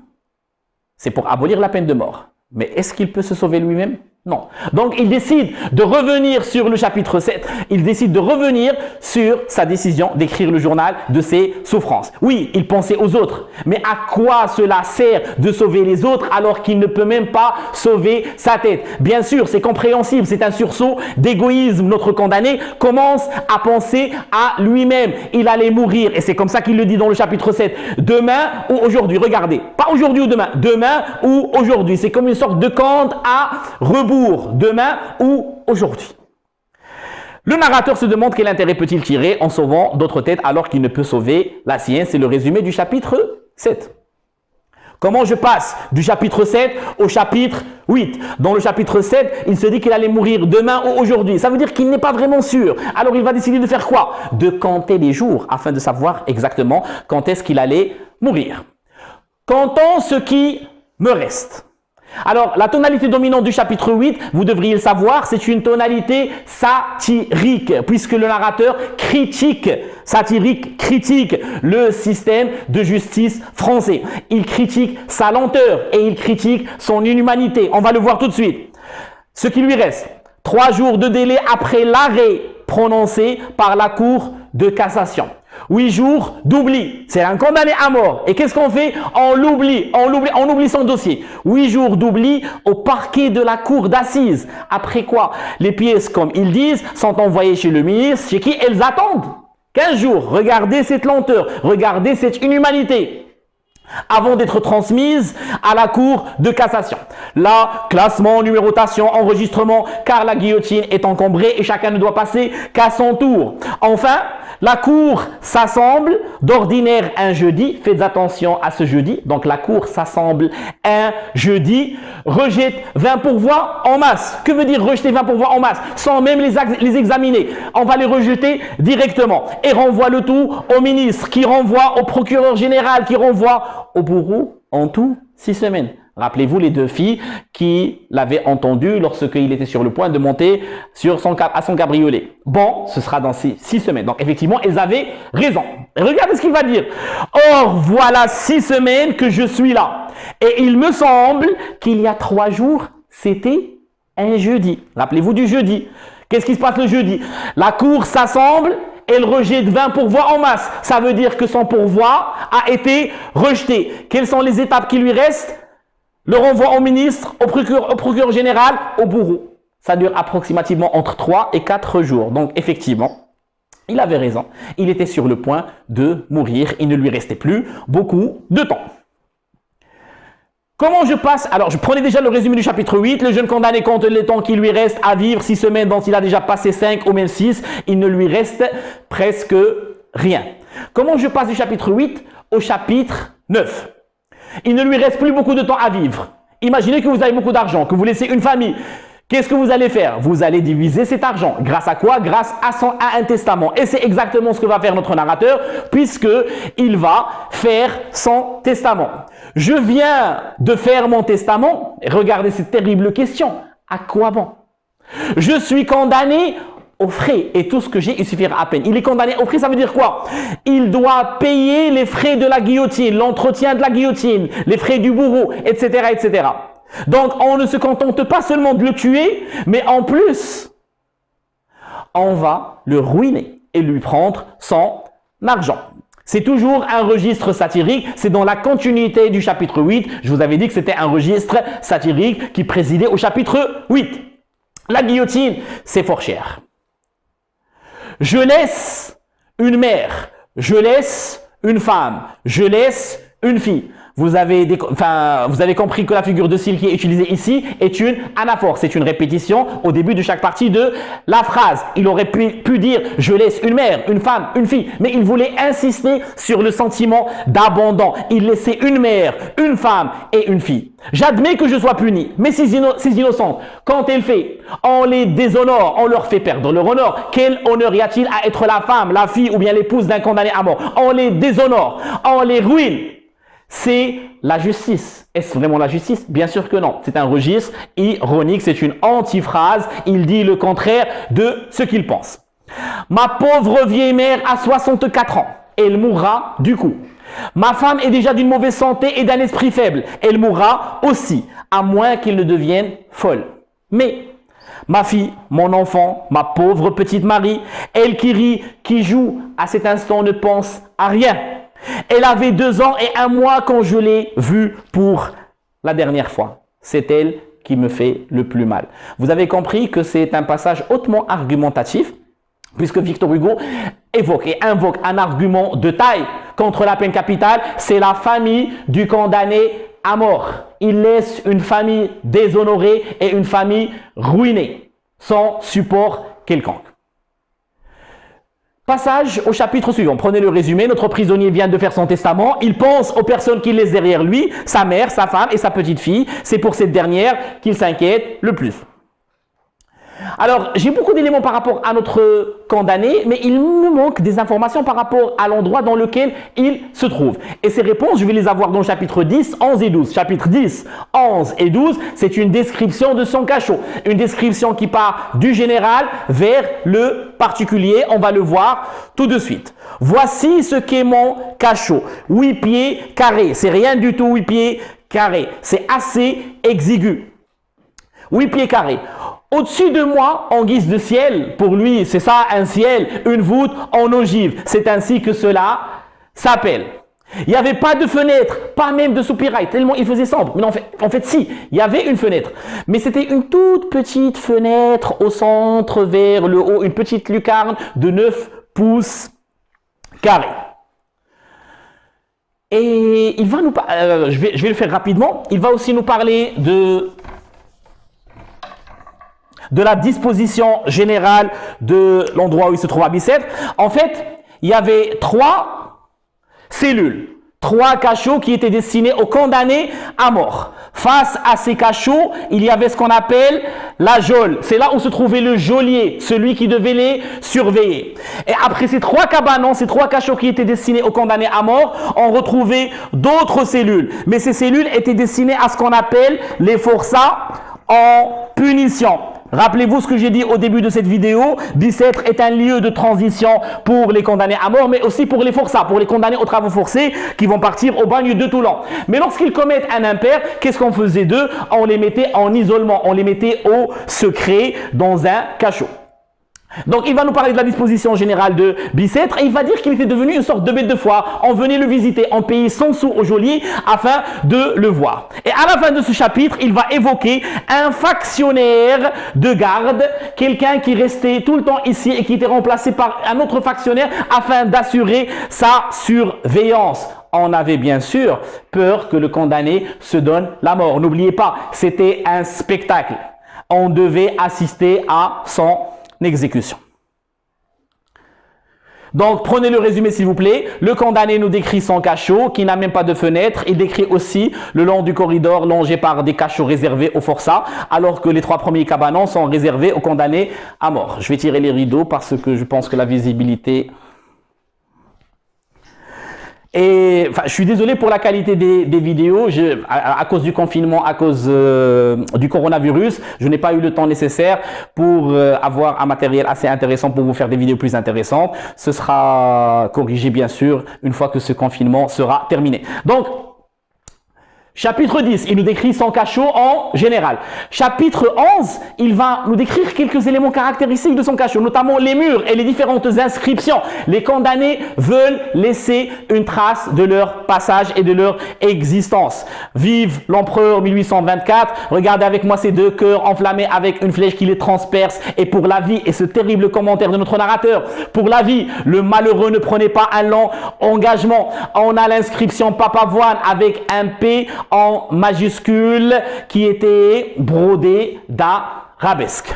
c'est pour abolir la peine de mort. Mais est-ce qu'il peut se sauver lui-même? Non. Donc, il décide de revenir sur le chapitre 7. Il décide de revenir sur sa décision d'écrire le journal de ses souffrances. Oui, il pensait aux autres. Mais à quoi cela sert de sauver les autres alors qu'il ne peut même pas sauver sa tête? Bien sûr, c'est compréhensible. C'est un sursaut d'égoïsme. Notre condamné commence à penser à lui-même. Il allait mourir. Et c'est comme ça qu'il le dit dans le chapitre 7. Demain ou aujourd'hui. Regardez. Pas aujourd'hui ou demain. Demain ou aujourd'hui. C'est comme une sorte de compte à rebours. Demain ou aujourd'hui. Le narrateur se demande quel intérêt peut-il tirer en sauvant d'autres têtes alors qu'il ne peut sauver la sienne. C'est le résumé du chapitre 7. Comment je passe du chapitre 7 au chapitre 8? Dans le chapitre 7, il se dit qu'il allait mourir demain ou aujourd'hui. Ça veut dire qu'il n'est pas vraiment sûr. Alors il va décider de faire quoi? De compter les jours afin de savoir exactement quand est-ce qu'il allait mourir. Comptons ce qui me reste. Alors, la tonalité dominante du chapitre 8, vous devriez le savoir, c'est une tonalité satirique, puisque le narrateur critique le système de justice français. Il critique sa lenteur et il critique son inhumanité. On va le voir tout de suite. Ce qui lui reste. 3 jours de délai après l'arrêt prononcé par la Cour de cassation. 8 jours d'oubli, c'est un condamné à mort. Et qu'est-ce qu'on fait? On oublie son dossier. 8 jours d'oubli au parquet de la cour d'assises. Après quoi, les pièces, comme ils disent, sont envoyées chez le ministre, chez qui elles attendent 15 jours. Regardez cette lenteur, regardez cette inhumanité, avant d'être transmises à la Cour de cassation. Là, classement, numérotation, enregistrement, car la guillotine est encombrée et chacun ne doit passer qu'à son tour. Enfin, la Cour s'assemble d'ordinaire un jeudi. Faites attention à ce jeudi. Donc, la Cour s'assemble un jeudi, rejette 20 pourvois en masse. Que veut dire rejeter 20 pourvois en masse? Sans même les examiner. On va les rejeter directement et renvoie le tout au ministre, qui renvoie au procureur général, qui renvoie au bourreau. En tout, 6 semaines. Rappelez-vous les 2 filles qui l'avaient entendu lorsqu'il était sur le point de monter à son cabriolet. Bon, ce sera dans 6 semaines. Donc, effectivement, elles avaient raison. Et regardez ce qu'il va dire. Or, voilà 6 semaines que je suis là. Et il me semble qu'il y a 3 jours, c'était un jeudi. Rappelez-vous du jeudi. Qu'est-ce qui se passe le jeudi? La cour s'assemble. Elle rejette 20 pourvois en masse. Ça veut dire que son pourvoi a été rejeté. Quelles sont les étapes qui lui restent? Le renvoi au ministre, au procureur général, au bourreau. Ça dure approximativement entre 3 et 4 jours. Donc, effectivement, il avait raison. Il était sur le point de mourir. Il ne lui restait plus beaucoup de temps. Comment je passe? Alors, je prenais déjà le résumé du chapitre 8. Le jeune condamné compte le temps qui lui reste à vivre, 6 semaines dont il a déjà passé 5 ou même 6. Il ne lui reste presque rien. Comment je passe du chapitre 8 au chapitre 9? Il ne lui reste plus beaucoup de temps à vivre. Imaginez que vous avez beaucoup d'argent, que vous laissez une famille. Qu'est-ce que vous allez faire? Vous allez diviser cet argent. Grâce à quoi? Grâce à un testament. Et c'est exactement ce que va faire notre narrateur, puisqu'il va faire son testament. Je viens de faire mon testament. Regardez cette terrible question. À quoi bon? Je suis condamné aux frais et tout ce que j'ai, il suffira à peine. Il est condamné aux frais, ça veut dire quoi? Il doit payer les frais de la guillotine, l'entretien de la guillotine, les frais du bourreau, etc., etc. Donc, on ne se contente pas seulement de le tuer, mais en plus, on va le ruiner et lui prendre son argent. C'est toujours un registre satirique, c'est dans la continuité du chapitre 8. Je vous avais dit que c'était un registre satirique qui présidait au chapitre 8. La guillotine, c'est fort cher. Je laisse une mère, je laisse une femme, je laisse une fille. Vous avez compris que la figure de style qui est utilisée ici est une anaphore. C'est une répétition au début de chaque partie de la phrase. Il aurait pu dire « je laisse une mère, une femme, une fille ». Mais il voulait insister sur le sentiment d'abandon. Il laissait une mère, une femme et une fille. J'admets que je sois puni, mais ces innocentes, quand elles fait, on les déshonore, on leur fait perdre leur honneur. Quel honneur y a-t-il à être la femme, la fille ou bien l'épouse d'un condamné à mort? On les déshonore, on les ruine. C'est la justice. Est-ce vraiment la justice? Bien sûr que non. C'est un registre ironique, c'est une antiphrase. Il dit le contraire de ce qu'il pense. Ma pauvre vieille mère a 64 ans. Elle mourra du coup. Ma femme est déjà d'une mauvaise santé et d'un esprit faible. Elle mourra aussi, à moins qu'elle ne devienne folle. Mais ma fille, mon enfant, ma pauvre petite Marie, elle qui rit, qui joue, à cet instant ne pense à rien. Elle avait 2 ans et 1 mois quand je l'ai vue pour la dernière fois. C'est elle qui me fait le plus mal. Vous avez compris que c'est un passage hautement argumentatif, puisque Victor Hugo évoque et invoque un argument de taille contre la peine capitale. C'est la famille du condamné à mort. Il laisse une famille déshonorée et une famille ruinée, sans support quelconque. Passage au chapitre suivant. Prenez le résumé. Notre prisonnier vient de faire son testament. Il pense aux personnes qu'il laisse derrière lui, sa mère, sa femme et sa petite fille. C'est pour cette dernière qu'il s'inquiète le plus. Alors, j'ai beaucoup d'éléments par rapport à notre condamné, mais il me manque des informations par rapport à l'endroit dans lequel il se trouve. Et ces réponses, je vais les avoir dans le chapitre 10, 11 et 12. Chapitre 10, 11 et 12, c'est une description de son cachot. Une description qui part du général vers le particulier. On va le voir tout de suite. Voici ce qu'est mon cachot. 8 pieds carrés. C'est rien du tout 8 pieds carrés. C'est assez exigu. 8 pieds carrés. Au-dessus de moi, en guise de ciel, pour lui, c'est ça, un ciel, une voûte en ogive. C'est ainsi que cela s'appelle. Il n'y avait pas de fenêtre, pas même de soupirail, tellement il faisait sombre. Mais en fait, si, il y avait une fenêtre. Mais c'était une toute petite fenêtre au centre vers le haut, une petite lucarne de 9 pouces carrés. Et il va nous parler, je vais le faire rapidement, il va aussi nous parler de la disposition générale de l'endroit où il se trouve à Bicêtre. En fait, il y avait 3 cellules, 3 cachots qui étaient destinés aux condamnés à mort. Face à ces cachots, il y avait ce qu'on appelle la geôle. C'est là où se trouvait le geôlier, celui qui devait les surveiller. Et après ces 3 cabanons, ces 3 cachots qui étaient destinés aux condamnés à mort, on retrouvait d'autres cellules. Mais ces cellules étaient destinées à ce qu'on appelle les forçats en punition. Rappelez-vous ce que j'ai dit au début de cette vidéo, Bicêtre est un lieu de transition pour les condamnés à mort, mais aussi pour les forçats, pour les condamnés aux travaux forcés qui vont partir au bagne de Toulon. Mais lorsqu'ils commettent un impair, qu'est-ce qu'on faisait d'eux? On les mettait en isolement, on les mettait au secret dans un cachot. Donc il va nous parler de la disposition générale de Bicêtre et il va dire qu'il était devenu une sorte de bête de foire. On venait le visiter, on payait 100 sous au geôlier afin de le voir. Et à la fin de ce chapitre, il va évoquer un factionnaire de garde, quelqu'un qui restait tout le temps ici et qui était remplacé par un autre factionnaire afin d'assurer sa surveillance. On avait bien sûr peur que le condamné se donne la mort. N'oubliez pas, c'était un spectacle. On devait assister à son exécution. Donc, prenez le résumé s'il vous plaît. Le condamné nous décrit son cachot qui n'a même pas de fenêtre. Il décrit aussi le long du corridor longé par des cachots réservés aux forçats, alors que les 3 premiers cabanons sont réservés aux condamnés à mort. Je vais tirer les rideaux parce que je pense que la visibilité... Et je suis désolé pour la qualité des vidéos, à cause du confinement, à cause du coronavirus, je n'ai pas eu le temps nécessaire pour avoir un matériel assez intéressant pour vous faire des vidéos plus intéressantes. Ce sera corrigé bien sûr une fois que ce confinement sera terminé. Donc, chapitre 10, il nous décrit son cachot en général. Chapitre 11, il va nous décrire quelques éléments caractéristiques de son cachot, notamment les murs et les différentes inscriptions. Les condamnés veulent laisser une trace de leur passage et de leur existence. Vive l'empereur 1824. Regardez avec moi ces 2 cœurs enflammés avec une flèche qui les transperce. Et pour la vie, et ce terrible commentaire de notre narrateur, pour la vie, le malheureux ne prenait pas un long engagement. On a l'inscription Papavoine avec un P en majuscule qui était brodé d'arabesques.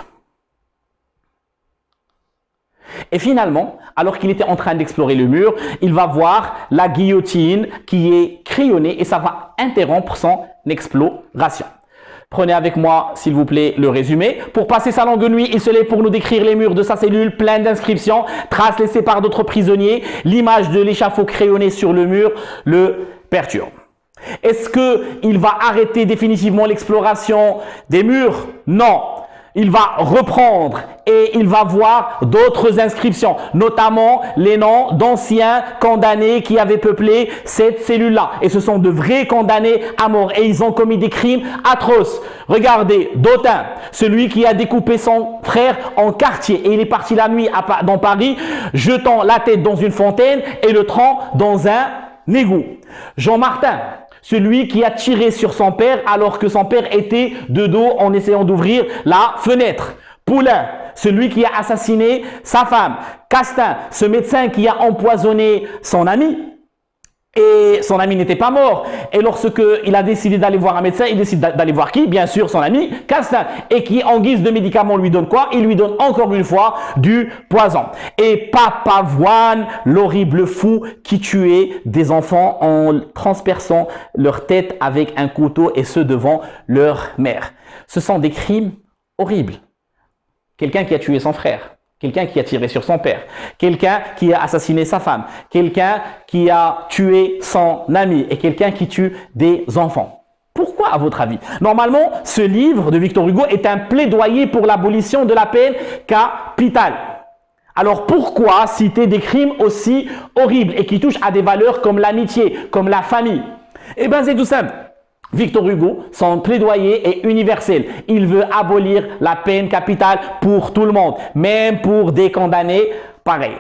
Et finalement, alors qu'il était en train d'explorer le mur, il va voir la guillotine qui est crayonnée et ça va interrompre son exploration. Prenez avec moi, s'il vous plaît, le résumé. Pour passer sa longue nuit, il se lève pour nous décrire les murs de sa cellule pleine d'inscriptions, traces laissées par d'autres prisonniers. L'image de l'échafaud crayonné sur le mur le perturbe. Est-ce qu'il va arrêter définitivement l'exploration des murs? Non. Il va reprendre et il va voir d'autres inscriptions, notamment les noms d'anciens condamnés qui avaient peuplé cette cellule-là. Et ce sont de vrais condamnés à mort et ils ont commis des crimes atroces. Regardez, Dautin, celui qui a découpé son frère en quartier et il est parti la nuit dans Paris, jetant la tête dans une fontaine et le tronc dans un égout. Jean Martin, celui qui a tiré sur son père alors que son père était de dos en essayant d'ouvrir la fenêtre. Poulain, celui qui a assassiné sa femme. Castin, ce médecin qui a empoisonné son ami. Et son ami n'était pas mort. Et lorsque il a décidé d'aller voir un médecin, il décide d'aller voir qui? Bien sûr, son ami Castin. Et qui, en guise de médicament, lui donne quoi? Il lui donne encore une fois du poison. Et Papavoine, l'horrible fou qui tuait des enfants en transperçant leur tête avec un couteau et ce devant leur mère. Ce sont des crimes horribles. Quelqu'un qui a tué son frère. Quelqu'un qui a tiré sur son père, quelqu'un qui a assassiné sa femme, quelqu'un qui a tué son ami et quelqu'un qui tue des enfants. Pourquoi à votre avis? Normalement, ce livre de Victor Hugo est un plaidoyer pour l'abolition de la peine capitale. Alors pourquoi citer des crimes aussi horribles et qui touchent à des valeurs comme l'amitié, comme la famille? Eh bien c'est tout simple. Victor Hugo, son plaidoyer est universel. Il veut abolir la peine capitale pour tout le monde, même pour des condamnés pareils.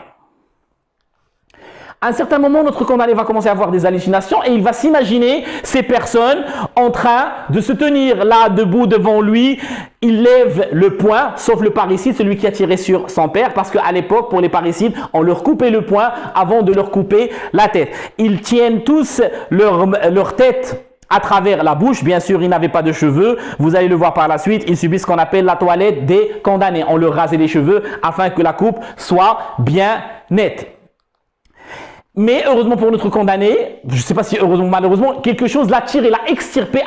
À un certain moment, notre condamné va commencer à avoir des hallucinations et il va s'imaginer ces personnes en train de se tenir là, debout devant lui. Il lève le poing, sauf le parricide, celui qui a tiré sur son père, parce qu'à l'époque, pour les parricides, on leur coupait le poing avant de leur couper la tête. Ils tiennent tous leur tête à travers la bouche. Bien sûr, ils n'avaient pas de cheveux. Vous allez le voir par la suite. Ils subissent ce qu'on appelle la toilette des condamnés. On leur rasait les cheveux afin que la coupe soit bien nette. Mais heureusement pour notre condamné, je ne sais pas si heureusement ou malheureusement, quelque chose l'a tiré, l'a extirpé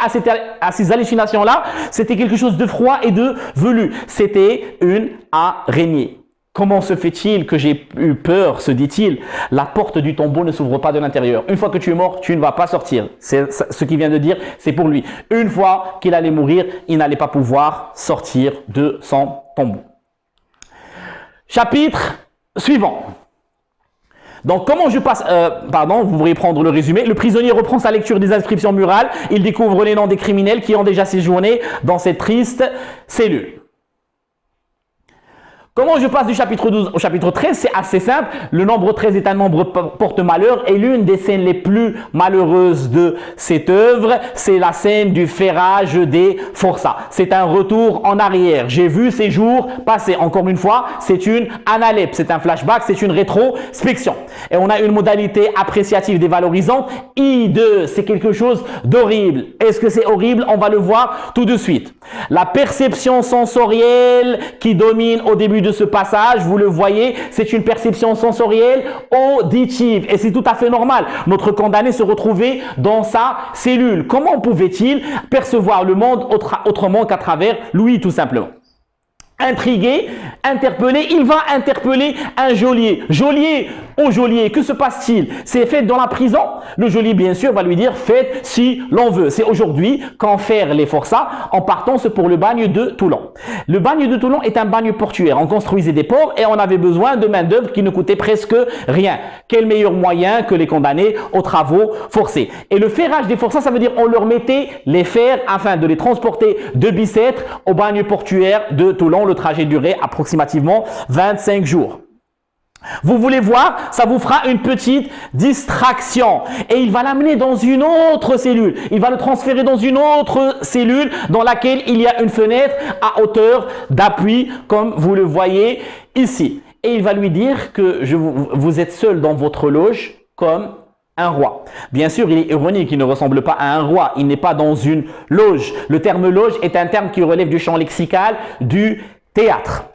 à ces hallucinations-là. C'était quelque chose de froid et de velu. C'était une araignée. Comment se fait-il que j'ai eu peur, se dit-il? La porte du tombeau ne s'ouvre pas de l'intérieur. Une fois que tu es mort, tu ne vas pas sortir. C'est ce qu'il vient de dire, c'est pour lui. Une fois qu'il allait mourir, il n'allait pas pouvoir sortir de son tombeau. Chapitre suivant. Donc, comment je passe, vous pourriez prendre le résumé. Le prisonnier reprend sa lecture des inscriptions murales. Il découvre les noms des criminels qui ont déjà séjourné dans cette triste cellule. Comment je passe du chapitre 12 au chapitre 13? C'est assez simple. Le nombre 13 est un nombre porte-malheur et l'une des scènes les plus malheureuses de cette œuvre, c'est la scène du ferrage des forçats. C'est un retour en arrière. J'ai vu ces jours passer. Encore une fois, c'est une analepse, c'est un flashback, c'est une rétrospection. Et on a une modalité appréciative dévalorisante. I2, c'est quelque chose d'horrible. Est-ce que c'est horrible? On va le voir tout de suite. La perception sensorielle qui domine au début de ce passage, vous le voyez, c'est une perception sensorielle auditive et c'est tout à fait normal. Notre condamné se retrouvait dans sa cellule. Comment pouvait-il percevoir le monde autrement qu'à travers l'ouïe, tout simplement? Intrigué, interpellé, il va interpeller un geôlier. Geôlier, au geôlier, que se passe-t-il? C'est fait dans la prison. Le geôlier, bien sûr, va lui dire, faites si l'on veut. C'est aujourd'hui qu'en faire les forçats en partance pour le bagne de Toulon. Le bagne de Toulon est un bagne portuaire. On construisait des ports et on avait besoin de main d'œuvre qui ne coûtait presque rien. Quel meilleur moyen que les condamner aux travaux forcés? Et le ferrage des forçats, ça veut dire on leur mettait les fers afin de les transporter de Bicêtre au bagne portuaire de Toulon. Le trajet durait approximativement 25 jours. Vous voulez voir, ça vous fera une petite distraction. Et il va l'amener dans une autre cellule. Il va le transférer dans une autre cellule dans laquelle il y a une fenêtre à hauteur d'appui, comme vous le voyez ici. Et il va lui dire que vous êtes seul dans votre loge comme un roi. Bien sûr, il est ironique, il ne ressemble pas à un roi, il n'est pas dans une loge. Le terme loge est un terme qui relève du champ lexical du théâtre.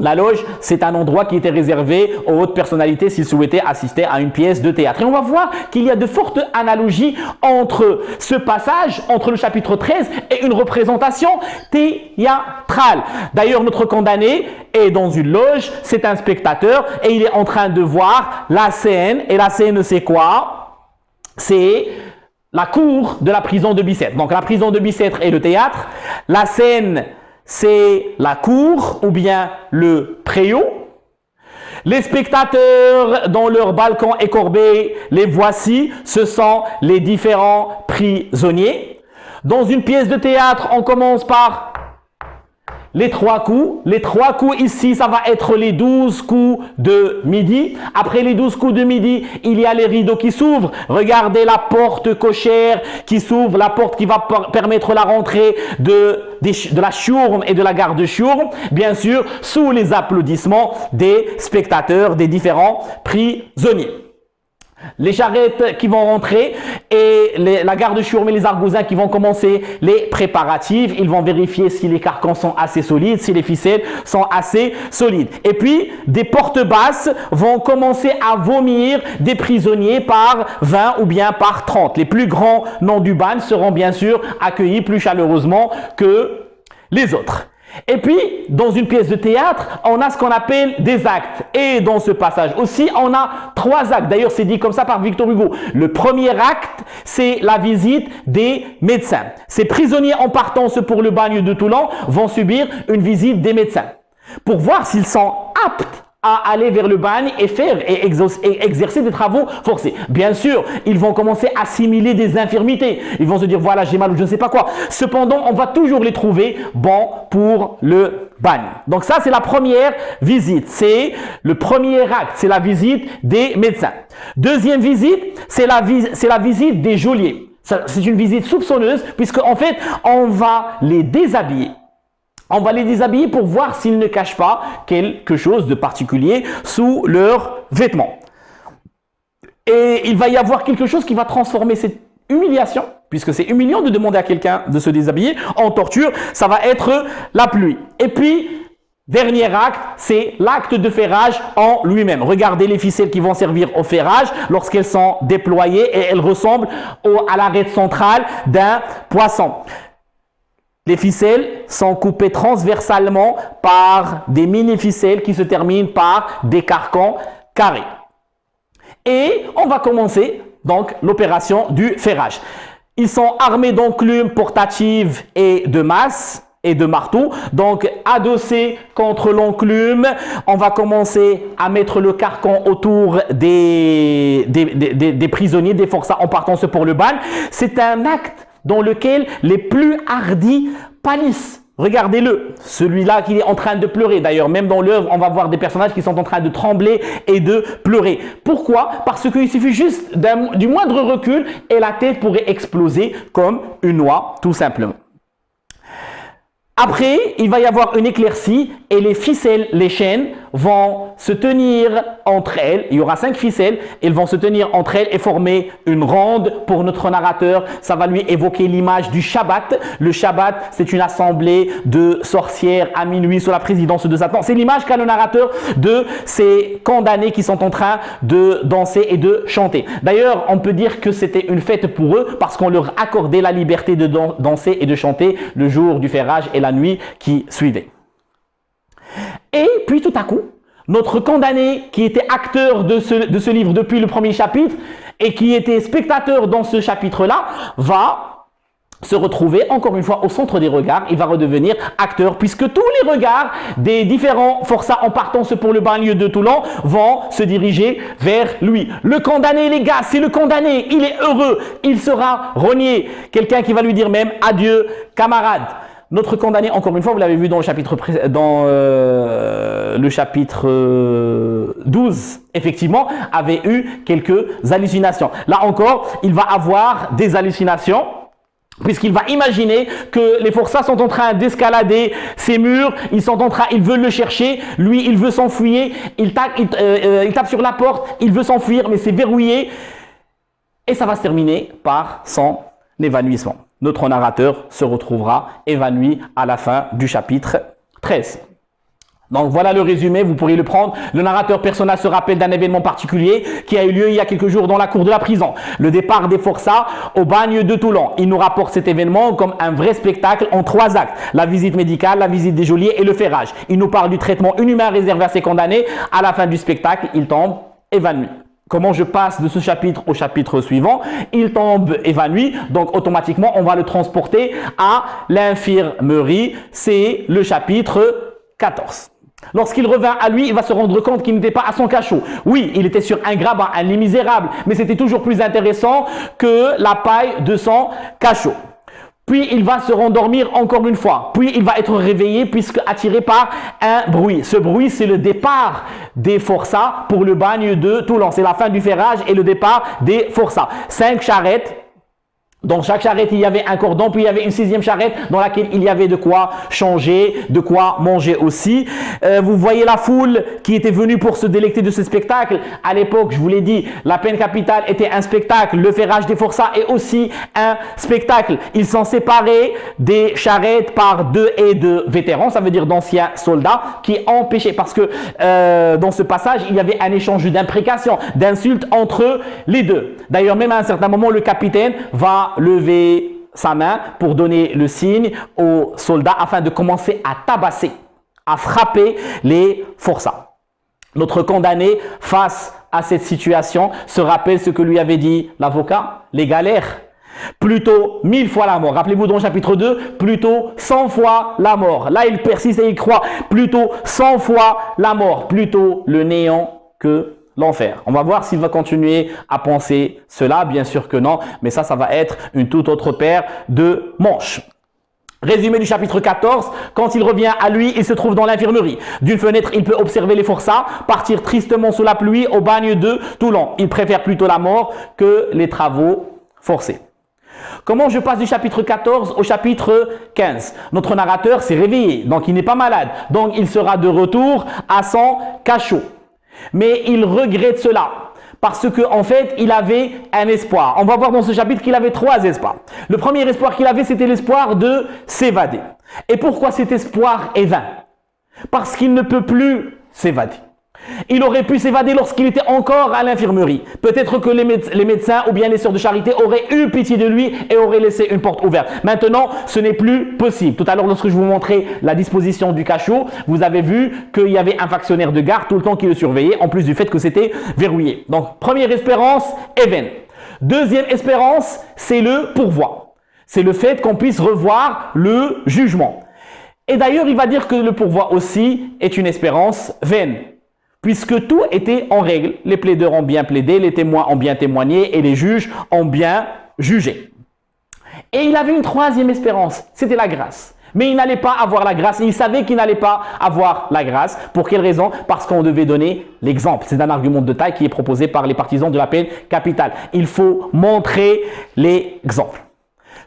La loge, c'est un endroit qui était réservé aux hautes personnalités s'ils souhaitaient assister à une pièce de théâtre. Et on va voir qu'il y a de fortes analogies entre ce passage, entre le chapitre 13 et une représentation théâtrale. D'ailleurs, notre condamné est dans une loge, c'est un spectateur et il est en train de voir la scène. Et la scène, c'est quoi? C'est la cour de la prison de Bicêtre. Donc, la prison de Bicêtre est le théâtre. La scène, c'est la cour ou bien le préau. Les spectateurs dans leur balcon écorbé, les voici, ce sont les différents prisonniers. Dans une pièce de théâtre, on commence par les 3 coups. Les 3 coups ici, ça va être les 12 coups de midi. Après les 12 coups de midi, il y a les rideaux qui s'ouvrent. Regardez la porte cochère qui s'ouvre, la porte qui va permettre la rentrée de la chourme et de la garde chourme. Bien sûr, sous les applaudissements des spectateurs, des différents prisonniers. Les charrettes qui vont rentrer et la garde chourme et les argousins qui vont commencer les préparatifs. Ils vont vérifier si les carcans sont assez solides, si les ficelles sont assez solides. Et puis, des portes basses vont commencer à vomir des prisonniers par 20 ou bien par 30. Les plus grands noms du bagne seront bien sûr accueillis plus chaleureusement que les autres. Et puis, dans une pièce de théâtre, on a ce qu'on appelle des actes. Et dans ce passage aussi, on a 3 actes. D'ailleurs, c'est dit comme ça par Victor Hugo. Le premier acte, c'est la visite des médecins. Ces prisonniers en partance pour le bagne de Toulon vont subir une visite des médecins pour voir s'ils sont aptes à aller vers le bagne et faire et exercer des travaux forcés. Bien sûr, ils vont commencer à assimiler des infirmités. Ils vont se dire, voilà, j'ai mal ou je ne sais pas quoi. Cependant, on va toujours les trouver bons pour le bagne. Donc ça, c'est la première visite. C'est le premier acte. C'est la visite des médecins. Deuxième visite, c'est la visite des geôliers. C'est une visite soupçonneuse puisque en fait, on va les déshabiller. On va les déshabiller pour voir s'ils ne cachent pas quelque chose de particulier sous leurs vêtements. Et il va y avoir quelque chose qui va transformer cette humiliation, puisque c'est humiliant de demander à quelqu'un de se déshabiller, en torture. Ça va être la pluie. Et puis, dernier acte, c'est l'acte de ferrage en lui-même. Regardez les ficelles qui vont servir au ferrage lorsqu'elles sont déployées et elles ressemblent à l'arête centrale d'un poisson. Les ficelles sont coupées transversalement par des mini-ficelles qui se terminent par des carcans carrés. Et on va commencer donc l'opération du ferrage. Ils sont armés d'enclumes portatives et de masses et de marteaux. Donc adossés contre l'enclume, on va commencer à mettre le carcan autour des prisonniers, des forçats en partant pour le bagne. C'est un acte dans lequel les plus hardis pâlissent. Regardez-le, celui-là qui est en train de pleurer. D'ailleurs, même dans l'œuvre, on va voir des personnages qui sont en train de trembler et de pleurer. Pourquoi? Parce qu'il suffit juste du moindre recul et la tête pourrait exploser comme une noix, tout simplement. Après, il va y avoir une éclaircie et les ficelles, les chaînes vont se tenir entre elles. Il y aura 5 ficelles, elles vont se tenir entre elles et former une ronde pour notre narrateur. Ça va lui évoquer l'image du Shabbat. Le Shabbat, c'est une assemblée de sorcières à minuit sous la présidence de Satan. C'est l'image qu'a le narrateur de ces condamnés qui sont en train de danser et de chanter. D'ailleurs, on peut dire que c'était une fête pour eux parce qu'on leur accordait la liberté de danser et de chanter le jour du ferrage et la nuit qui suivait. Et puis tout à coup, notre condamné qui était acteur de ce livre depuis le premier chapitre et qui était spectateur dans ce chapitre-là va se retrouver encore une fois au centre des regards. Il va redevenir acteur puisque tous les regards des différents forçats en partance pour le banlieue de Toulon vont se diriger vers lui. Le condamné, les gars, c'est le condamné. Il est heureux. Il sera renié. Quelqu'un qui va lui dire même adieu, camarade. Notre condamné, encore une fois, vous l'avez vu dans le chapitre 12, effectivement, avait eu quelques hallucinations. Là encore, il va avoir des hallucinations, puisqu'il va imaginer que les forçats sont en train d'escalader ces murs, ils veulent le chercher, lui, il veut s'enfuir, il tape sur la porte, il veut s'enfuir, mais c'est verrouillé, et ça va se terminer par son évanouissement. Notre narrateur se retrouvera évanoui à la fin du chapitre 13. Donc voilà le résumé, vous pourriez le prendre. Le narrateur personnage se rappelle d'un événement particulier qui a eu lieu il y a quelques jours dans la cour de la prison. Le départ des forçats au bagne de Toulon. Il nous rapporte cet événement comme un vrai spectacle en 3 actes. La visite médicale, la visite des geôliers et le ferrage. Il nous parle du traitement inhumain réservé à ces condamnés. À la fin du spectacle, il tombe évanoui. Comment je passe de ce chapitre au chapitre suivant? Il tombe évanoui, donc automatiquement on va le transporter à l'infirmerie. C'est le chapitre 14. Lorsqu'il revint à lui, il va se rendre compte qu'il n'était pas à son cachot. Oui, il était sur un grabat, un lit misérable, mais c'était toujours plus intéressant que la paille de son cachot. Puis il va se rendormir encore une fois. Puis il va être réveillé puisque attiré par un bruit. Ce bruit, c'est le départ des forçats pour le bagne de Toulon. C'est la fin du ferrage et le départ des forçats. 5 charrettes. Dans chaque charrette, il y avait un cordon, puis il y avait une 6e charrette dans laquelle il y avait de quoi changer, de quoi manger aussi. Vous voyez la foule qui était venue pour se délecter de ce spectacle. À l'époque, je vous l'ai dit, la peine capitale était un spectacle. Le ferrage des forçats est aussi un spectacle. Ils sont séparés des charrettes par 2 et de vétérans, ça veut dire d'anciens soldats, qui empêchaient, parce que dans ce passage, il y avait un échange d'imprécations, d'insultes entre les deux. D'ailleurs, même à un certain moment, le capitaine va lever sa main pour donner le signe aux soldats afin de commencer à tabasser, à frapper les forçats. Notre condamné, face à cette situation, se rappelle ce que lui avait dit l'avocat, les galères. plutôt 1000 fois la mort. Rappelez-vous dans le chapitre 2, plutôt 100 fois la mort. Là, il persiste et il croit, plutôt 100 fois la mort, plutôt le néant que l'enfer. On va voir s'il va continuer à penser cela. Bien sûr que non, mais ça va être une toute autre paire de manches. Résumé du chapitre 14, quand il revient à lui, il se trouve dans l'infirmerie. D'une fenêtre, il peut observer les forçats, partir tristement sous la pluie au bagne de Toulon. Il préfère plutôt la mort que les travaux forcés. Comment je passe du chapitre 14 au chapitre 15? Notre narrateur s'est réveillé, donc il n'est pas malade. Donc il sera de retour à son cachot. Mais il regrette cela. Parce qu'en fait, il avait un espoir. On va voir dans ce chapitre qu'il avait 3 espoirs. Le premier espoir qu'il avait, c'était l'espoir de s'évader. Et pourquoi cet espoir est vain? Parce qu'il ne peut plus s'évader. Il aurait pu s'évader lorsqu'il était encore à l'infirmerie. Peut-être que les médecins ou bien les sœurs de charité auraient eu pitié de lui et auraient laissé une porte ouverte. Maintenant, ce n'est plus possible. Tout à l'heure, lorsque je vous montrais la disposition du cachot, vous avez vu qu'il y avait un factionnaire de garde tout le temps qui le surveillait, en plus du fait que c'était verrouillé. Donc, première espérance est vaine. Deuxième espérance, c'est le pourvoi. C'est le fait qu'on puisse revoir le jugement. Et d'ailleurs, il va dire que le pourvoi aussi est une espérance vaine. Puisque tout était en règle, les plaideurs ont bien plaidé, les témoins ont bien témoigné et les juges ont bien jugé. Et il avait une troisième espérance, c'était la grâce. Mais il n'allait pas avoir la grâce, il savait qu'il n'allait pas avoir la grâce. Pour quelle raison? Parce qu'on devait donner l'exemple. C'est un argument de taille qui est proposé par les partisans de la peine capitale. Il faut montrer l'exemple.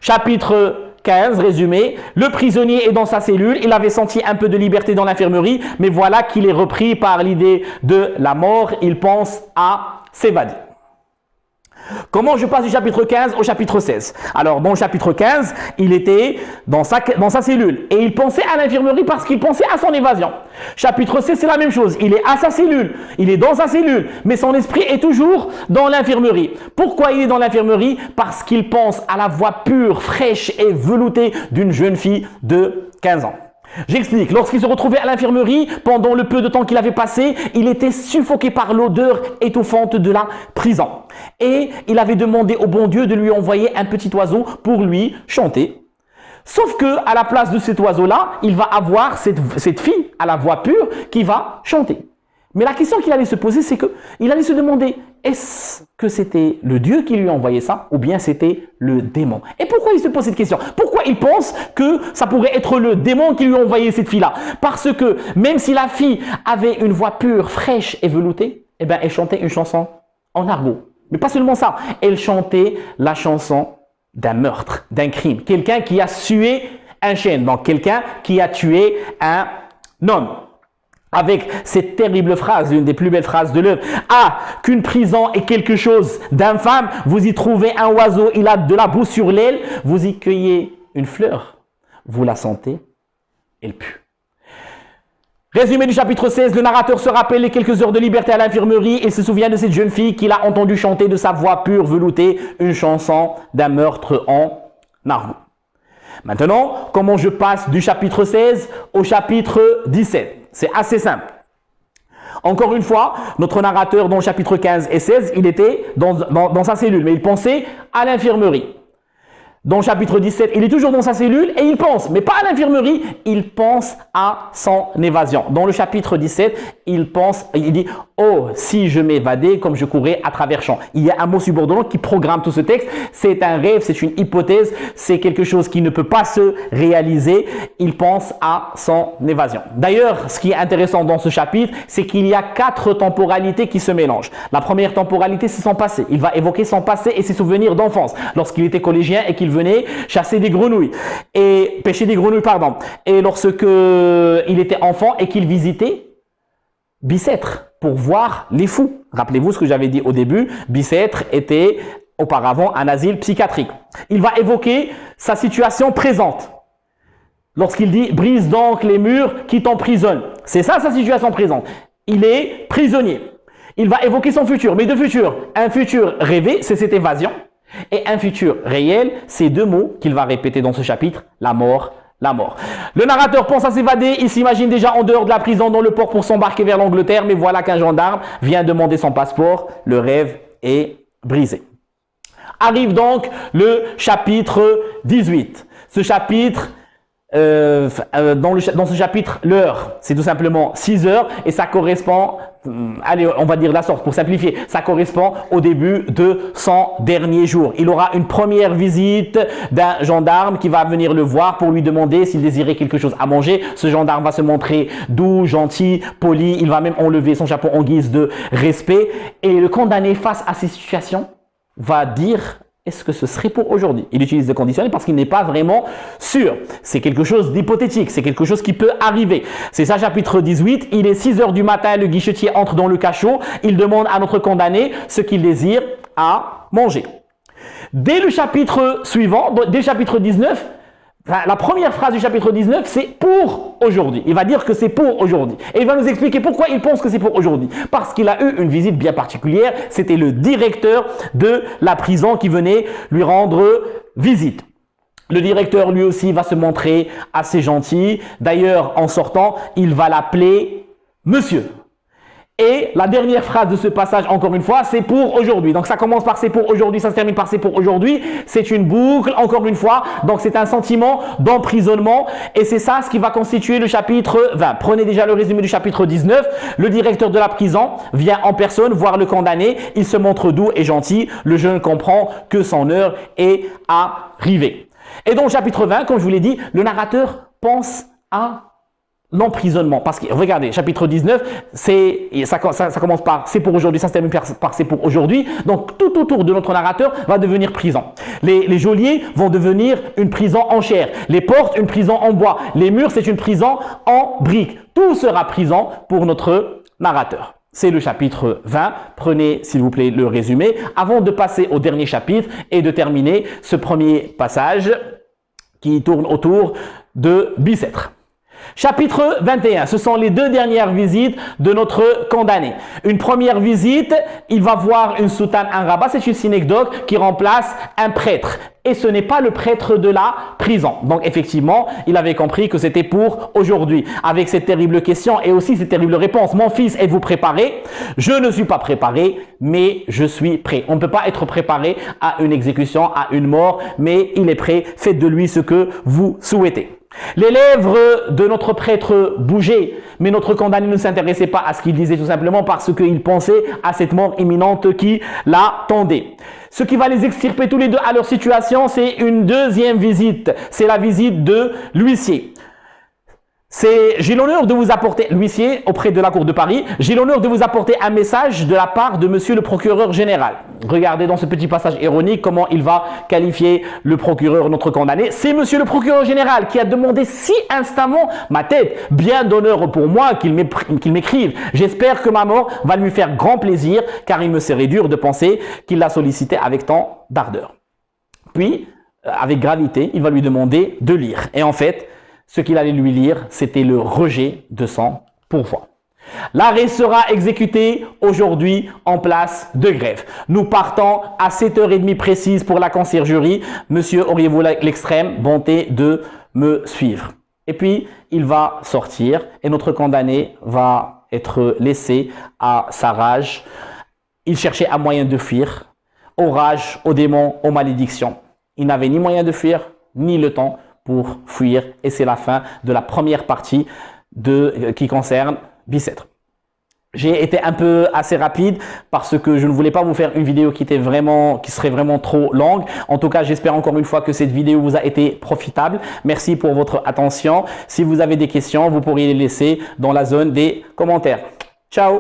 Chapitre 15, résumé, le prisonnier est dans sa cellule, il avait senti un peu de liberté dans l'infirmerie, mais voilà qu'il est repris par l'idée de la mort, il pense à s'évader. Comment je passe du chapitre 15 au chapitre 16? Alors, dans le chapitre 15, il était dans sa cellule et il pensait à l'infirmerie parce qu'il pensait à son évasion. Chapitre 16, c'est la même chose. Il est à sa cellule, il est dans sa cellule, mais son esprit est toujours dans l'infirmerie. Pourquoi il est dans l'infirmerie? Parce qu'il pense à la voix pure, fraîche et veloutée d'une jeune fille de 15 ans. J'explique, lorsqu'il se retrouvait à l'infirmerie, pendant le peu de temps qu'il avait passé, il était suffoqué par l'odeur étouffante de la prison. Et il avait demandé au bon Dieu de lui envoyer un petit oiseau pour lui chanter. Sauf que à la place de cet oiseau-là, il va avoir cette fille à la voix pure qui va chanter. Mais la question qu'il allait se poser, c'est qu'il allait se demander, est-ce que c'était le Dieu qui lui a envoyé ça ou bien c'était le démon? Et pourquoi il se pose cette question? Pourquoi il pense que ça pourrait être le démon qui lui a envoyé cette fille-là? Parce que même si la fille avait une voix pure, fraîche et veloutée, eh ben, elle chantait une chanson en argot. Mais pas seulement ça, elle chantait la chanson d'un meurtre, d'un crime. Quelqu'un qui a sué un chêne, donc quelqu'un qui a tué un homme. Avec cette terrible phrase, l'une des plus belles phrases de l'œuvre. Ah, qu'une prison est quelque chose d'infâme, vous y trouvez un oiseau, il a de la boue sur l'aile, vous y cueillez une fleur, vous la sentez, elle pue. Résumé du chapitre 16, le narrateur se rappelle les quelques heures de liberté à l'infirmerie et se souvient de cette jeune fille qu'il a entendu chanter de sa voix pure veloutée une chanson d'un meurtre en argot. Maintenant, comment je passe du chapitre 16 au chapitre 17? C'est assez simple. Encore une fois, notre narrateur dans le chapitre 15 et 16, il était dans sa cellule, mais il pensait à l'infirmerie. Dans le chapitre 17, il est toujours dans sa cellule et il pense, mais pas à l'infirmerie, il pense à son évasion. Dans le chapitre 17, il dit « Oh, si je m'évadais comme je courais à travers champs ». Il y a un mot subordonnant qui programme tout ce texte. C'est un rêve, c'est une hypothèse, c'est quelque chose qui ne peut pas se réaliser. Il pense à son évasion. D'ailleurs, ce qui est intéressant dans ce chapitre, c'est qu'il y a 4 temporalités qui se mélangent. La première temporalité, c'est son passé. Il va évoquer son passé et ses souvenirs d'enfance, lorsqu'il était collégien et qu'il venait chasser des grenouilles et pêcher des grenouilles, pardon. Et lorsque il était enfant et qu'il visitait Bicêtre pour voir les fous. Rappelez-vous ce que j'avais dit au début, Bicêtre était auparavant un asile psychiatrique. Il va évoquer sa situation présente. Lorsqu'il dit « brise donc les murs qui t'emprisonnent ». C'est ça sa situation présente. Il est prisonnier. Il va évoquer son futur. Mais de futur, un futur rêvé, c'est cette évasion. Et un futur réel, c'est 2 mots qu'il va répéter dans ce chapitre, la mort, la mort. Le narrateur pense à s'évader, il s'imagine déjà en dehors de la prison dans le port pour s'embarquer vers l'Angleterre, mais voilà qu'un gendarme vient demander son passeport, le rêve est brisé. Arrive donc le chapitre 18. Ce chapitre, dans ce chapitre, l'heure, c'est tout simplement 6 heures et ça correspond, allez, on va dire la sorte pour simplifier, ça correspond au début de son dernier jour. Il aura une première visite d'un gendarme qui va venir le voir pour lui demander s'il désirait quelque chose à manger. Ce gendarme va se montrer doux, gentil, poli, il va même enlever son chapeau en guise de respect et le condamné face à ces situations va dire est-ce que ce serait pour aujourd'hui? Il utilise le conditionnel parce qu'il n'est pas vraiment sûr. C'est quelque chose d'hypothétique, c'est quelque chose qui peut arriver. C'est ça, chapitre 18. Il est 6 heures du matin, le guichetier entre dans le cachot. Il demande à notre condamné ce qu'il désire à manger. Dès le chapitre suivant, dès le chapitre 19, la première phrase du chapitre 19, c'est pour aujourd'hui. Il va dire que c'est pour aujourd'hui. Et il va nous expliquer pourquoi il pense que c'est pour aujourd'hui. Parce qu'il a eu une visite bien particulière. C'était le directeur de la prison qui venait lui rendre visite. Le directeur, lui aussi, va se montrer assez gentil. D'ailleurs, en sortant, il va l'appeler monsieur. Et la dernière phrase de ce passage, encore une fois, c'est pour aujourd'hui. Donc ça commence par c'est pour aujourd'hui, ça se termine par c'est pour aujourd'hui. C'est une boucle, encore une fois. Donc c'est un sentiment d'emprisonnement. Et c'est ça ce qui va constituer le chapitre 20. Prenez déjà le résumé du chapitre 19. Le directeur de la prison vient en personne voir le condamné. Il se montre doux et gentil. Le jeune comprend que son heure est arrivée. Et donc chapitre 20, comme je vous l'ai dit, le narrateur pense à l'emprisonnement. Parce que, regardez, chapitre 19, ça commence par c'est pour aujourd'hui, ça se termine par c'est pour aujourd'hui. Donc, tout autour de notre narrateur va devenir prison. Les geôliers vont devenir une prison en chair. Les portes, une prison en bois. Les murs, c'est une prison en briques. Tout sera prison pour notre narrateur. C'est le chapitre 20. Prenez, s'il vous plaît, le résumé avant de passer au dernier chapitre et de terminer ce premier passage qui tourne autour de Bicêtre. Chapitre 21, ce sont les 2 dernières visites de notre condamné. Une première visite, il va voir une soutane, un rabbin, c'est une synecdoque qui remplace un prêtre. Et ce n'est pas le prêtre de la prison. Donc effectivement, il avait compris que c'était pour aujourd'hui. Avec cette terrible question et aussi cette terrible réponse. Mon fils, êtes-vous préparé? Je ne suis pas préparé, mais je suis prêt. On ne peut pas être préparé à une exécution, à une mort, mais il est prêt. Faites de lui ce que vous souhaitez. Les lèvres de notre prêtre bougeaient, mais notre condamné ne s'intéressait pas à ce qu'il disait tout simplement parce qu'il pensait à cette mort imminente qui l'attendait. Ce qui va les extirper tous les deux à leur situation, c'est une deuxième visite. C'est la visite de l'huissier. J'ai l'honneur de vous apporter, l'huissier auprès de la Cour de Paris, j'ai l'honneur de vous apporter un message de la part de monsieur le procureur général. Regardez dans ce petit passage ironique comment il va qualifier le procureur, notre condamné. C'est monsieur le procureur général qui a demandé si instamment ma tête. Bien d'honneur pour moi qu'il m'écrive. J'espère que ma mort va lui faire grand plaisir car il me serait dur de penser qu'il l'a sollicité avec tant d'ardeur. Puis, avec gravité, il va lui demander de lire. Et en fait, ce qu'il allait lui lire, c'était le rejet de son pourvoi. L'arrêt sera exécuté aujourd'hui en place de grève. Nous partons à 7h30 précise pour la conciergerie. Monsieur, auriez-vous l'extrême bonté de me suivre? Et puis, il va sortir et notre condamné va être laissé à sa rage. Il cherchait un moyen de fuir, aux rages, aux démons, aux malédictions. Il n'avait ni moyen de fuir, ni le temps pour fuir. Et c'est la fin de la première partie qui concerne Bicêtre. J'ai été un peu assez rapide parce que je ne voulais pas vous faire une vidéo qui serait vraiment trop longue. En tout cas, j'espère encore une fois que cette vidéo vous a été profitable. Merci pour votre attention. Si vous avez des questions, vous pourriez les laisser dans la zone des commentaires. Ciao!